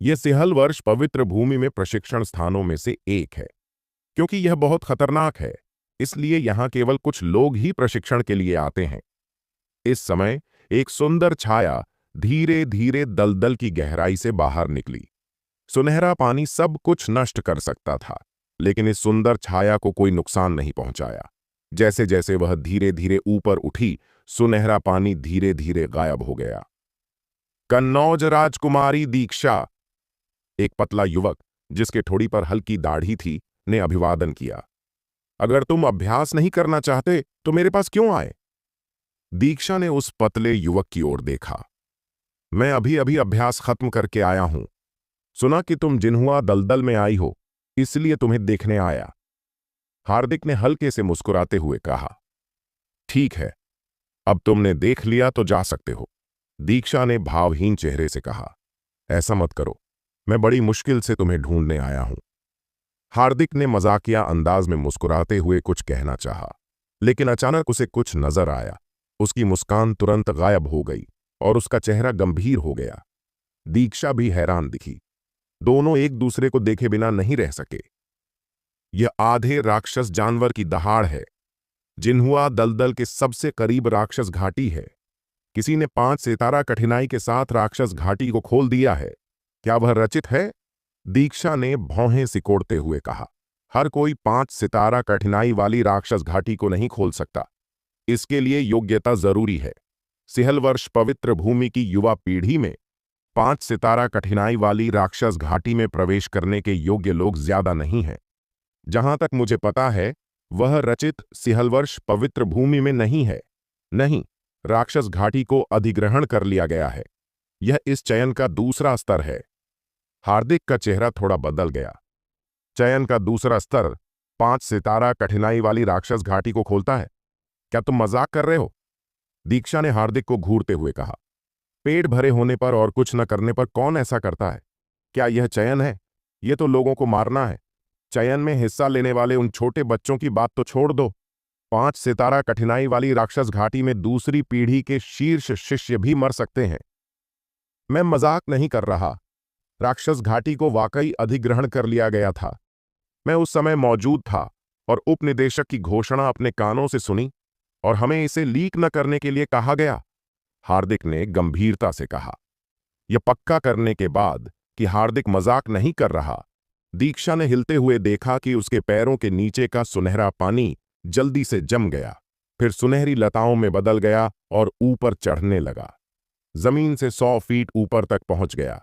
यह सिहल वर्ष पवित्र भूमि में प्रशिक्षण स्थानों में से एक है। क्योंकि यह बहुत खतरनाक है, इसलिए यहां केवल कुछ लोग ही प्रशिक्षण के लिए आते हैं। इस समय एक सुंदर छाया धीरे धीरे दलदल की गहराई से बाहर निकली। सुनहरा पानी सब कुछ नष्ट कर सकता था, लेकिन इस सुंदर छाया को कोई नुकसान नहीं पहुंचाया। जैसे जैसे वह धीरे धीरे ऊपर उठी, सुनहरा पानी धीरे धीरे गायब हो गया। कन्नौज राजकुमारी दीक्षा, एक पतला युवक जिसके ठोड़ी पर हल्की दाढ़ी थी, ने अभिवादन किया। अगर तुम अभ्यास नहीं करना चाहते तो मेरे पास क्यों आए? दीक्षा ने उस पतले युवक की ओर देखा। मैं अभी अभी अभ्यास खत्म करके आया हूं। सुना कि तुम जिन्हुआ दलदल में आई हो, इसलिए तुम्हें देखने आया। हार्दिक ने हल्के से मुस्कुराते हुए कहा। ठीक है, अब तुमने देख लिया तो जा सकते हो, दीक्षा ने भावहीन चेहरे से कहा। ऐसा मत करो, मैं बड़ी मुश्किल से तुम्हें ढूंढने आया हूं। हार्दिक ने मजाकिया अंदाज में मुस्कुराते हुए कुछ कहना चाहा, लेकिन अचानक उसे कुछ नजर आया। उसकी मुस्कान तुरंत गायब हो गई और उसका चेहरा गंभीर हो गया। दीक्षा भी हैरान दिखी। दोनों एक दूसरे को देखे बिना नहीं रह सके। यह आधे राक्षस जानवर की दहाड़ है। जिन्हुआ दलदल के सबसे करीब राक्षस घाटी है। किसी ने 5 सितारा कठिनाई के साथ राक्षस घाटी को खोल दिया है। क्या वह रचित है? दीक्षा ने भौहें सिकोड़ते हुए कहा। हर कोई 5 सितारा कठिनाई वाली राक्षस घाटी को नहीं खोल सकता। इसके लिए योग्यता जरूरी है। सिहल वर्ष पवित्र भूमि की युवा पीढ़ी में 5 सितारा कठिनाई वाली राक्षस घाटी में प्रवेश करने के योग्य लोग ज्यादा नहीं हैं। जहां तक मुझे पता है, वह रचित सिहलवर्ष पवित्र भूमि में नहीं है। नहीं, राक्षस घाटी को अधिग्रहण कर लिया गया है। यह इस चयन का दूसरा स्तर है। हार्दिक का चेहरा थोड़ा बदल गया। चयन का दूसरा स्तर 5 सितारा कठिनाई वाली राक्षस घाटी को खोलता है? क्या तुम मजाक कर रहे हो? दीक्षा ने हार्दिक को घूरते हुए कहा। पेट भरे होने पर और कुछ न करने पर कौन ऐसा करता है? क्या यह चयन है? यह तो लोगों को मारना है। चयन में हिस्सा लेने वाले उन छोटे बच्चों की बात तो छोड़ दो। 5 सितारा कठिनाई वाली राक्षस घाटी में दूसरी पीढ़ी के शीर्ष शिष्य भी मर सकते हैं। मैं मजाक नहीं कर रहा। राक्षस घाटी को वाकई अधिग्रहण कर लिया गया था। मैं उस समय मौजूद था और उपनिदेशक की घोषणा अपने कानों से सुनी और हमें इसे लीक न करने के लिए कहा गया, हार्दिक ने गंभीरता से कहा। यह पक्का करने के बाद कि हार्दिक मजाक नहीं कर रहा, दीक्षा ने हिलते हुए देखा कि उसके पैरों के नीचे का सुनहरा पानी जल्दी से जम गया, फिर सुनहरी लताओं में बदल गया और ऊपर चढ़ने लगा। जमीन से 100 फीट ऊपर तक पहुंच गया।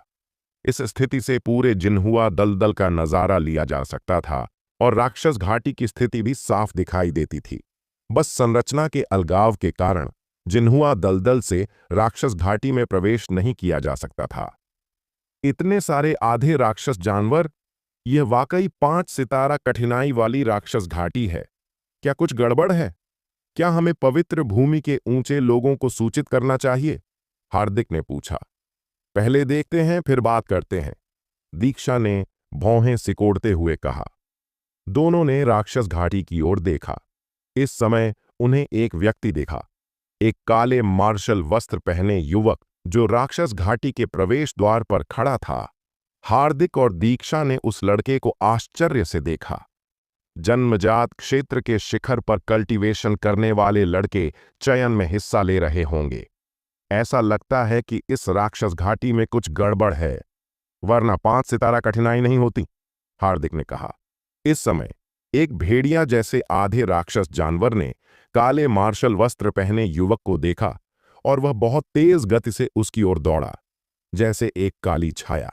इस स्थिति से पूरे जिन्हुआ दलदल का नजारा लिया जा सकता था और राक्षस घाटी की स्थिति भी साफ दिखाई देती थी। बस संरचना के अलगाव के कारण जिन्हुआ दलदल से राक्षस घाटी में प्रवेश नहीं किया जा सकता था। इतने सारे आधे राक्षस जानवर, यह वाकई 5 सितारा कठिनाई वाली राक्षस घाटी है। क्या कुछ गड़बड़ है? क्या हमें पवित्र भूमि के ऊंचे लोगों को सूचित करना चाहिए? हार्दिक ने पूछा। पहले देखते हैं, फिर बात करते हैं, दीक्षा ने भौहें सिकोड़ते हुए कहा। दोनों ने राक्षस घाटी की ओर देखा। इस समय उन्हें एक व्यक्ति देखा, एक काले मार्शल वस्त्र पहने युवक जो राक्षस घाटी के प्रवेश द्वार पर खड़ा था। हार्दिक और दीक्षा ने उस लड़के को आश्चर्य से देखा। जन्मजात क्षेत्र के शिखर पर कल्टीवेशन करने वाले लड़के चयन में हिस्सा ले रहे होंगे। ऐसा लगता है कि इस राक्षस घाटी में कुछ गड़बड़ है, वरना 5 सितारा कठिनाई नहीं होती, हार्दिक ने कहा। इस समय एक भेड़िया जैसे आधे राक्षस जानवर ने काले मार्शल वस्त्र पहने युवक को देखा और वह बहुत तेज गति से उसकी ओर दौड़ा, जैसे एक काली छाया।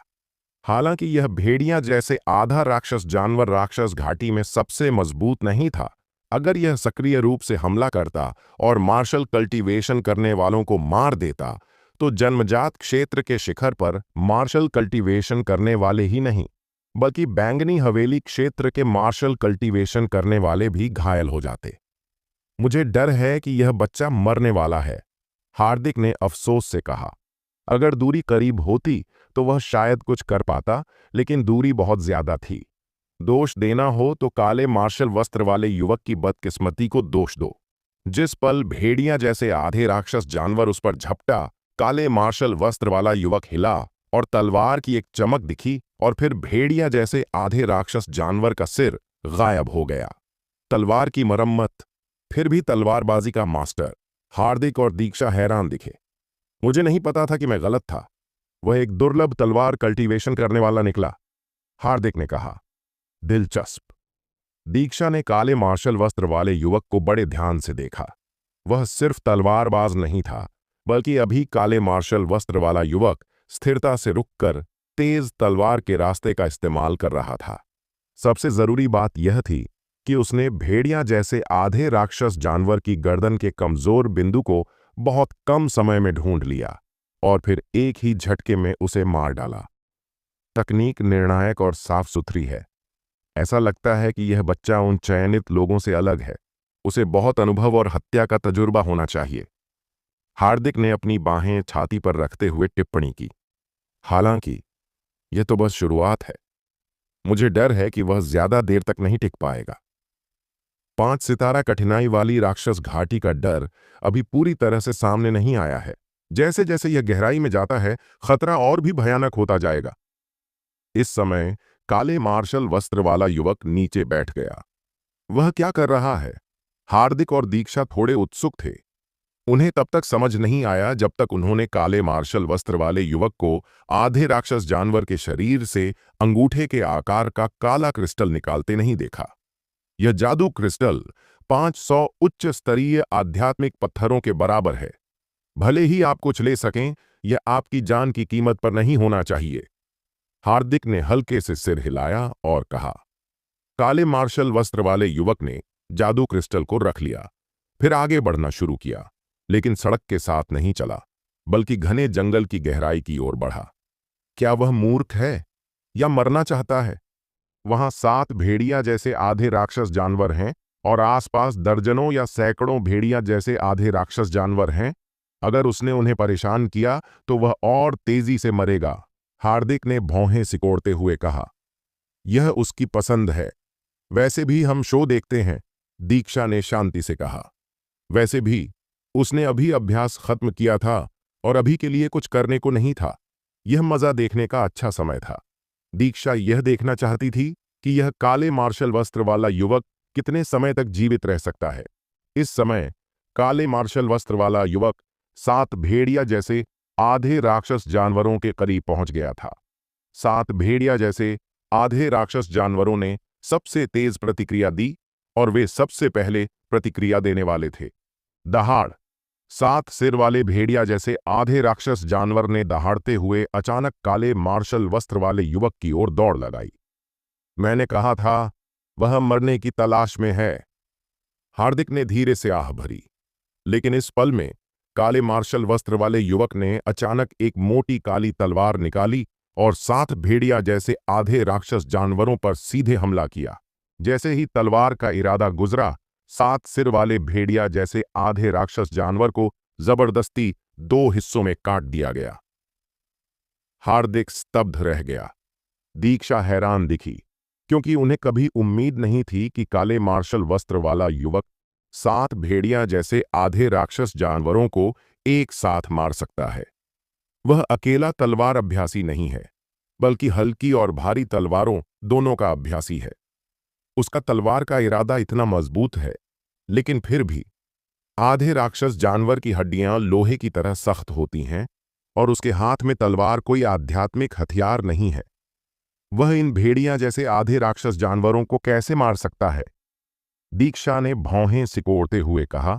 हालांकि यह भेड़िया जैसे आधा राक्षस जानवर राक्षस घाटी में सबसे मजबूत नहीं था, अगर यह सक्रिय रूप से हमला करता और मार्शल कल्टीवेशन करने वालों को मार देता, तो जन्मजात क्षेत्र के शिखर पर मार्शल कल्टीवेशन करने वाले ही नहीं, बल्कि बैंगनी हवेली क्षेत्र के मार्शल कल्टीवेशन करने वाले भी घायल हो जाते। मुझे डर है कि यह बच्चा मरने वाला है, हार्दिक ने अफसोस से कहा। अगर दूरी करीब होती तो वह शायद कुछ कर पाता, लेकिन दूरी बहुत ज्यादा थी। दोष देना हो तो काले मार्शल वस्त्र वाले युवक की बदकिस्मती को दोष दो। जिस पल भेड़िया जैसे आधे राक्षस जानवर उस पर झपटा, काले मार्शल वस्त्र वाला युवक हिला और तलवार की एक चमक दिखी और फिर भेड़िया जैसे आधे राक्षस जानवर का सिर गायब हो गया। तलवार की मरम्मत, फिर भी तलवारबाजी का मास्टर। हार्दिक और दीक्षा हैरान दिखे। मुझे नहीं पता था कि मैं गलत था। वह एक दुर्लभ तलवार कल्टीवेशन करने वाला निकला, हार्दिक ने कहा। दिलचस्प। दीक्षा ने काले मार्शल वस्त्र वाले युवक को बड़े ध्यान से देखा। वह सिर्फ तलवारबाज नहीं था, बल्कि अभी काले मार्शल वस्त्र वाला युवक स्थिरता से रुककर तेज तलवार के रास्ते का इस्तेमाल कर रहा था। सबसे जरूरी बात यह थी कि उसने भेड़िया जैसे आधे राक्षस जानवर की गर्दन के कमजोर बिंदु को बहुत कम समय में ढूंढ लिया और फिर एक ही झटके में उसे मार डाला। तकनीक निर्णायक और साफ सुथरी है। ऐसा लगता है कि यह बच्चा उन चयनित लोगों से अलग है। उसे बहुत अनुभव और हत्या का तजुर्बा होना चाहिए। हार्दिक ने अपनी बाहें छाती पर रखते हुए टिप्पणी की। हालांकि यह तो बस शुरुआत है। मुझे डर है कि वह ज्यादा देर तक नहीं टिक पाएगा। 5 सितारा कठिनाई वाली राक्षस घाटी का डर अभी पूरी तरह से सामने नहीं आया है। जैसे जैसे यह गहराई में जाता है, खतरा और भी भयानक होता जाएगा। इस समय काले मार्शल वस्त्र वाला युवक नीचे बैठ गया। वह क्या कर रहा है? हार्दिक और दीक्षा थोड़े उत्सुक थे। उन्हें तब तक समझ नहीं आया जब तक उन्होंने काले मार्शल वस्त्र वाले युवक को आधे राक्षस जानवर के शरीर से अंगूठे के आकार का काला क्रिस्टल निकालते नहीं देखा। यह जादू क्रिस्टल 500 उच्च स्तरीय आध्यात्मिक पत्थरों के बराबर है। भले ही आप कुछ ले सकें, यह आपकी जान की कीमत पर नहीं होना चाहिए। हार्दिक ने हल्के से सिर हिलाया और कहा। काले मार्शल वस्त्र वाले युवक ने जादू क्रिस्टल को रख लिया, फिर आगे बढ़ना शुरू किया, लेकिन सड़क के साथ नहीं चला, बल्कि घने जंगल की गहराई की ओर बढ़ा। क्या वह मूर्ख है या मरना चाहता है? वहां 7 भेड़िया जैसे आधे राक्षस जानवर हैं और आसपास दर्जनों या सैकड़ों भेड़िया जैसे आधे राक्षस जानवर हैं। अगर उसने उन्हें परेशान किया तो वह और तेजी से मरेगा, हार्दिक ने भौहें सिकोड़ते हुए कहा। यह उसकी पसंद है। वैसे भी हम शो देखते हैं, दीक्षा ने शांति से कहा। वैसे भी उसने अभी अभ्यास खत्म किया था और अभी के लिए कुछ करने को नहीं था। यह मजा देखने का अच्छा समय था। दीक्षा यह देखना चाहती थी कि यह काले मार्शल वस्त्र वाला युवक कितने समय तक जीवित रह सकता है। इस समय काले मार्शल वस्त्र वाला युवक 7 भेड़िया जैसे आधे राक्षस जानवरों के करीब पहुंच गया था। 7 भेड़िया जैसे आधे राक्षस जानवरों ने सबसे तेज प्रतिक्रिया दी और वे सबसे पहले प्रतिक्रिया देने वाले थे। दहाड़। 7 सिर वाले भेड़िया जैसे आधे राक्षस जानवर ने दहाड़ते हुए अचानक काले मार्शल वस्त्र वाले युवक की ओर दौड़ लगाई। मैंने कहा था, वह मरने की तलाश में है। हार्दिक ने धीरे से आह भरी। लेकिन इस पल में काले मार्शल वस्त्र वाले युवक ने अचानक एक मोटी काली तलवार निकाली और 7 भेड़िया जैसे आधे राक्षस जानवरों पर सीधे हमला किया। जैसे ही तलवार का इरादा गुजरा, 7 सिर वाले भेड़िया जैसे आधे राक्षस जानवर को जबरदस्ती 2 हिस्सों में काट दिया गया। हार्दिक स्तब्ध रह गया। दीक्षा हैरान दिखी, क्योंकि उन्हें कभी उम्मीद नहीं थी कि काले मार्शल वस्त्र वाला युवक 7 भेड़िया जैसे आधे राक्षस जानवरों को एक साथ मार सकता है। वह अकेला तलवार अभ्यासी नहीं है, बल्कि हल्की और भारी तलवारों दोनों का अभ्यासी है। उसका तलवार का इरादा इतना मजबूत है, लेकिन फिर भी आधे राक्षस जानवर की हड्डियां लोहे की तरह सख्त होती हैं और उसके हाथ में तलवार कोई आध्यात्मिक हथियार नहीं है। वह इन भेड़िया जैसे आधे राक्षस जानवरों को कैसे मार सकता है? दीक्षा ने भौहें सिकोड़ते हुए कहा।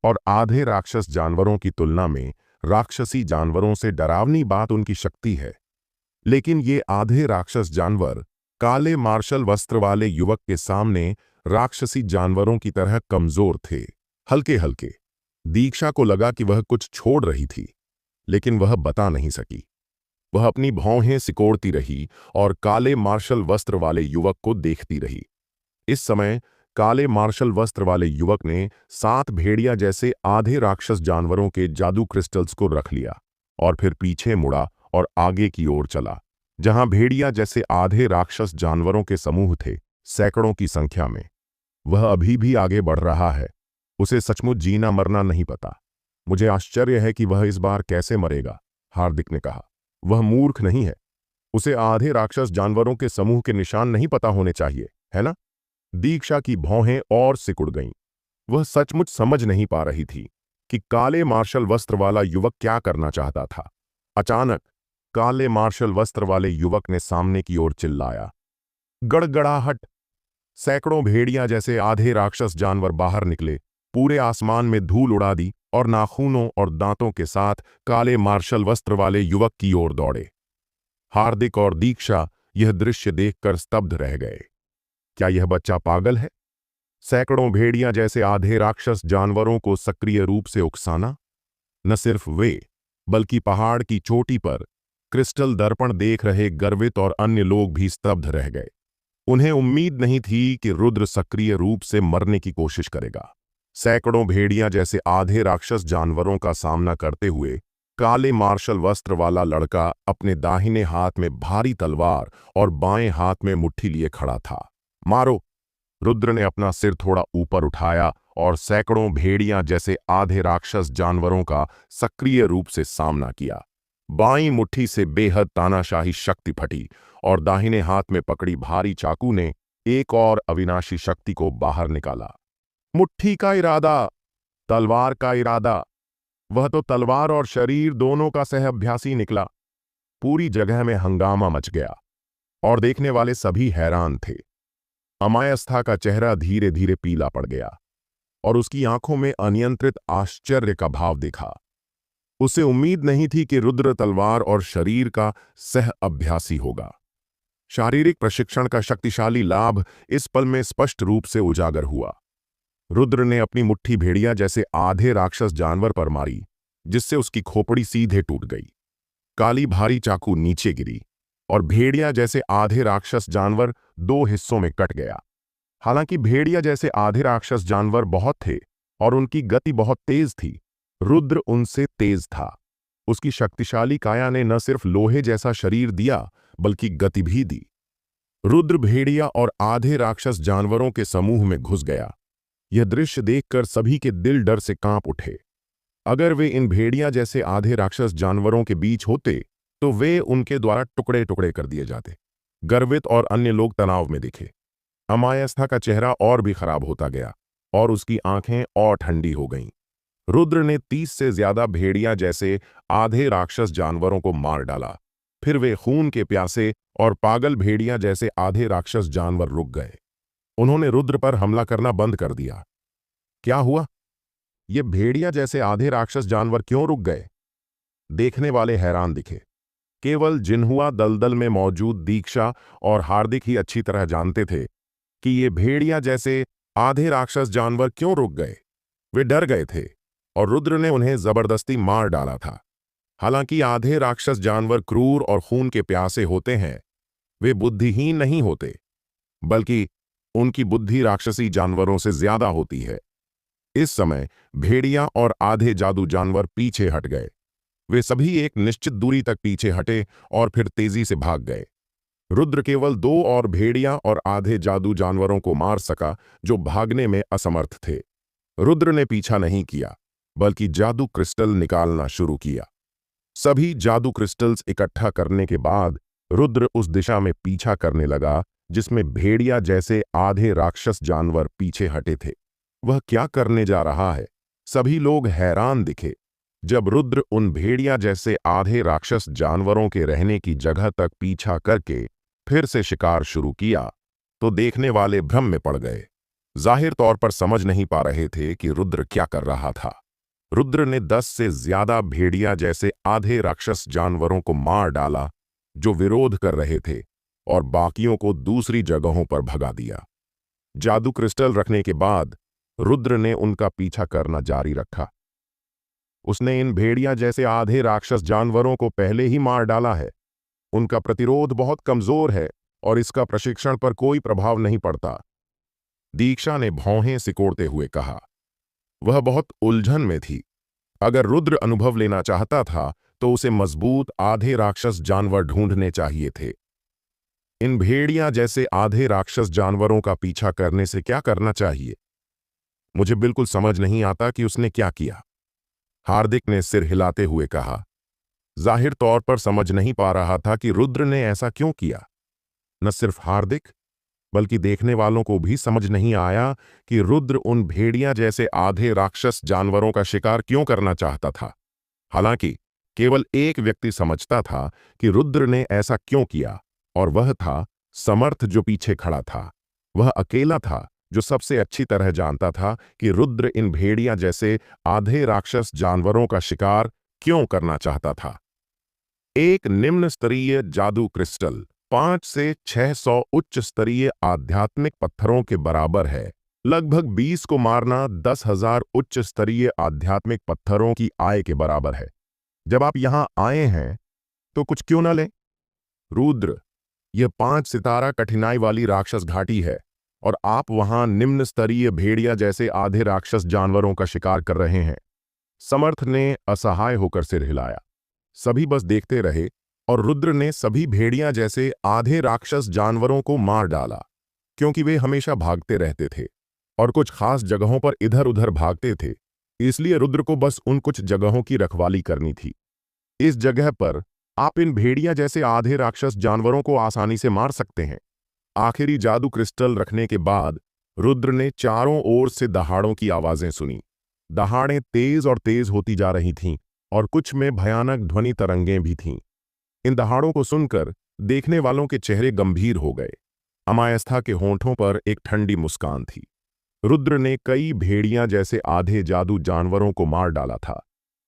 और आधे राक्षस जानवरों की तुलना में राक्षसी जानवरों से डरावनी बात उनकी शक्ति है। लेकिन ये आधे राक्षस जानवर काले मार्शल वस्त्र वाले युवक के सामने राक्षसी जानवरों की तरह कमजोर थे, हल्के हल्के। दीक्षा को लगा कि वह कुछ छोड़ रही थी, लेकिन वह बता नहीं सकी। वह अपनी भौहें सिकोड़ती रही और काले मार्शल वस्त्र वाले युवक को देखती रही। इस समय काले मार्शल वस्त्र वाले युवक ने 7 भेड़िया जैसे आधे राक्षस जानवरों के जादू क्रिस्टल्स को रख लिया और फिर पीछे मुड़ा और आगे की ओर चला, जहां भेड़िया जैसे आधे राक्षस जानवरों के समूह थे, सैकड़ों की संख्या में। वह अभी भी आगे बढ़ रहा है। उसे सचमुच जीना मरना नहीं पता। मुझे आश्चर्य है कि वह इस बार कैसे मरेगा, हार्दिक ने कहा। वह मूर्ख नहीं है। उसे आधे राक्षस जानवरों के समूह के निशान नहीं पता होने चाहिए, है ना? दीक्षा की भौहें और सिकुड़ गईं। वह सचमुच समझ नहीं पा रही थी कि काले मार्शल वस्त्र वाला युवक क्या करना चाहता था। अचानक काले मार्शल वस्त्र वाले युवक ने सामने की ओर चिल्लाया, गड़गड़ाहट! सैकड़ों भेड़िया जैसे आधे राक्षस जानवर बाहर निकले, पूरे आसमान में धूल उड़ा दी और नाखूनों और दांतों के साथ काले मार्शल वस्त्र वाले युवक की ओर दौड़े। हार्दिक और दीक्षा यह दृश्य देखकर स्तब्ध रह गए। क्या यह बच्चा पागल है? सैकड़ों भेड़िया जैसे आधे राक्षस जानवरों को सक्रिय रूप से उकसाना? न सिर्फ वे, बल्कि पहाड़ की चोटी पर क्रिस्टल दर्पण देख रहे गर्वित और अन्य लोग भी स्तब्ध रह गए। उन्हें उम्मीद नहीं थी कि रुद्र सक्रिय रूप से मरने की कोशिश करेगा। सैकड़ों भेड़िया जैसे आधे राक्षस जानवरों का सामना करते हुए काले मार्शल वस्त्र वाला लड़का अपने दाहिने हाथ में भारी तलवार और बाएं हाथ में मुट्ठी लिए खड़ा था। मारो! रुद्र ने अपना सिर थोड़ा ऊपर उठाया और सैकड़ों भेड़िया जैसे आधे राक्षस जानवरों का सक्रिय रूप से सामना किया। बाईं मुट्ठी से बेहद तानाशाही शक्ति फटी और दाहिने हाथ में पकड़ी भारी चाकू ने एक और अविनाशी शक्ति को बाहर निकाला। मुट्ठी का इरादा, तलवार का इरादा। वह तो तलवार और शरीर दोनों का सहअभ्यासी निकला। पूरी जगह में हंगामा मच गया और देखने वाले सभी हैरान थे। अमायस्था का चेहरा धीरे धीरे पीला पड़ गया और उसकी आंखों में अनियंत्रित आश्चर्य का भाव दिखा। उसे उम्मीद नहीं थी कि रुद्र तलवार और शरीर का सह अभ्यासी होगा। शारीरिक प्रशिक्षण का शक्तिशाली लाभ इस पल में स्पष्ट रूप से उजागर हुआ। रुद्र ने अपनी मुट्ठी भेड़िया जैसे आधे राक्षस जानवर पर मारी, जिससे उसकी खोपड़ी सीधे टूट गई। काली भारी चाकू नीचे गिरी और भेड़िया जैसे आधे राक्षस जानवर दो हिस्सों में कट गया। हालांकि भेड़िया जैसे आधे राक्षस जानवर बहुत थे और उनकी गति बहुत तेज थी, रुद्र उनसे तेज था। उसकी शक्तिशाली काया ने न सिर्फ लोहे जैसा शरीर दिया, बल्कि गति भी दी। रुद्र भेड़िया और आधे राक्षस जानवरों के समूह में घुस गया। यह दृश्य देखकर सभी के दिल डर से कांप उठे। अगर वे इन भेड़िया जैसे आधे राक्षस जानवरों के बीच होते तो वे उनके द्वारा टुकड़े टुकड़े कर दिए जाते। गर्वित और अन्य लोग तनाव में दिखे। अमायस्था का चेहरा और भी खराब होता गया और उसकी आंखें और ठंडी हो गईं। रुद्र ने 30 से ज्यादा भेड़िया जैसे आधे राक्षस जानवरों को मार डाला। फिर वे खून के प्यासे और पागल भेड़िया जैसे आधे राक्षस जानवर रुक गए। उन्होंने रुद्र पर हमला करना बंद कर दिया। क्या हुआ? ये भेड़िया जैसे आधे राक्षस जानवर क्यों रुक गए? देखने वाले हैरान दिखे। केवल जिन्हुआ दलदल में मौजूद दीक्षा और हार्दिक ही अच्छी तरह जानते थे कि ये भेड़िया जैसे आधे राक्षस जानवर क्यों रुक गए। वे डर गए थे और रुद्र ने उन्हें जबरदस्ती मार डाला था। हालांकि आधे राक्षस जानवर क्रूर और खून के प्यासे होते हैं, वे बुद्धिहीन नहीं होते, बल्कि उनकी बुद्धि राक्षसी जानवरों से ज्यादा होती है। इस समय भेड़िया और आधे जादू जानवर पीछे हट गए। वे सभी एक निश्चित दूरी तक पीछे हटे और फिर तेजी से भाग गए। रुद्र केवल 2 और भेड़िया और आधे जादू जानवरों को मार सका जो भागने में असमर्थ थे। रुद्र ने पीछा नहीं किया, बल्कि जादू क्रिस्टल निकालना शुरू किया। सभी जादू क्रिस्टल्स इकट्ठा करने के बाद रुद्र उस दिशा में पीछा करने लगा जिसमें भेड़िया जैसे आधे राक्षस जानवर पीछे हटे थे। वह क्या करने जा रहा है? सभी लोग हैरान दिखे। जब रुद्र उन भेड़िया जैसे आधे राक्षस जानवरों के रहने की जगह तक पीछा करके फिर से शिकार शुरू किया, तो देखने वाले भ्रम में पड़ गए। जाहिर तौर पर समझ नहीं पा रहे थे कि रुद्र क्या कर रहा था। रुद्र ने 10 से ज्यादा भेड़िया जैसे आधे राक्षस जानवरों को मार डाला जो विरोध कर रहे थे, और बाकियों को दूसरी जगहों पर भगा दिया। जादू क्रिस्टल रखने के बाद रुद्र ने उनका पीछा करना जारी रखा। उसने इन भेड़िया जैसे आधे राक्षस जानवरों को पहले ही मार डाला है। उनका प्रतिरोध बहुत कमजोर है और इसका प्रशिक्षण पर कोई प्रभाव नहीं पड़ता। दीक्षा ने भौहें सिकोड़ते हुए कहा। वह बहुत उलझन में थी। अगर रुद्र अनुभव लेना चाहता था तो उसे मजबूत आधे राक्षस जानवर ढूंढने चाहिए थे। इन भेड़िया जैसे आधे राक्षस जानवरों का पीछा करने से क्या करना चाहिए? मुझे बिल्कुल समझ नहीं आता कि उसने क्या किया। हार्दिक ने सिर हिलाते हुए कहा। जाहिर तौर पर समझ नहीं पा रहा था कि रुद्र ने ऐसा क्यों किया। न सिर्फ हार्दिक, बल्कि देखने वालों को भी समझ नहीं आया कि रुद्र उन भेड़िया जैसे आधे राक्षस जानवरों का शिकार क्यों करना चाहता था। हालांकि केवल एक व्यक्ति समझता था कि रुद्र ने ऐसा क्यों किया, और वह था समर्थ, जो पीछे खड़ा था। वह अकेला था जो सबसे अच्छी तरह जानता था कि रुद्र इन भेड़िया जैसे आधे राक्षस जानवरों का शिकार क्यों करना चाहता था। एक निम्न स्तरीय जादू क्रिस्टल 5 से 600 उच्च स्तरीय आध्यात्मिक पत्थरों के बराबर है। लगभग 20 को मारना 10,000 उच्च स्तरीय आध्यात्मिक पत्थरों की आय के बराबर है। जब आप यहां आए हैं तो कुछ क्यों न लें? रुद्र, यह 5 सितारा कठिनाई वाली राक्षस घाटी है और आप वहां निम्न स्तरीय भेड़िया जैसे आधे राक्षस जानवरों का शिकार कर रहे हैं। समर्थ ने असहाय होकर सिर हिलाया। सभी बस देखते रहे और रुद्र ने सभी भेड़िया जैसे आधे राक्षस जानवरों को मार डाला, क्योंकि वे हमेशा भागते रहते थे और कुछ खास जगहों पर इधर उधर भागते थे। इसलिए रुद्र को बस उन कुछ जगहों की रखवाली करनी थी। इस जगह पर आप इन भेड़िया जैसे आधे राक्षस जानवरों को आसानी से मार सकते हैं। आखिरी जादू क्रिस्टल रखने के बाद रुद्र ने चारों ओर से दहाड़ों की आवाजें सुनी। दहाड़ें तेज और तेज होती जा रही थीं और कुछ में भयानक ध्वनि तरंगें भी थीं। इन दहाड़ों को सुनकर देखने वालों के चेहरे गंभीर हो गए। अमायस्था के होंठों पर एक ठंडी मुस्कान थी। रुद्र ने कई भेड़िया जैसे आधे जादू जानवरों को मार डाला था,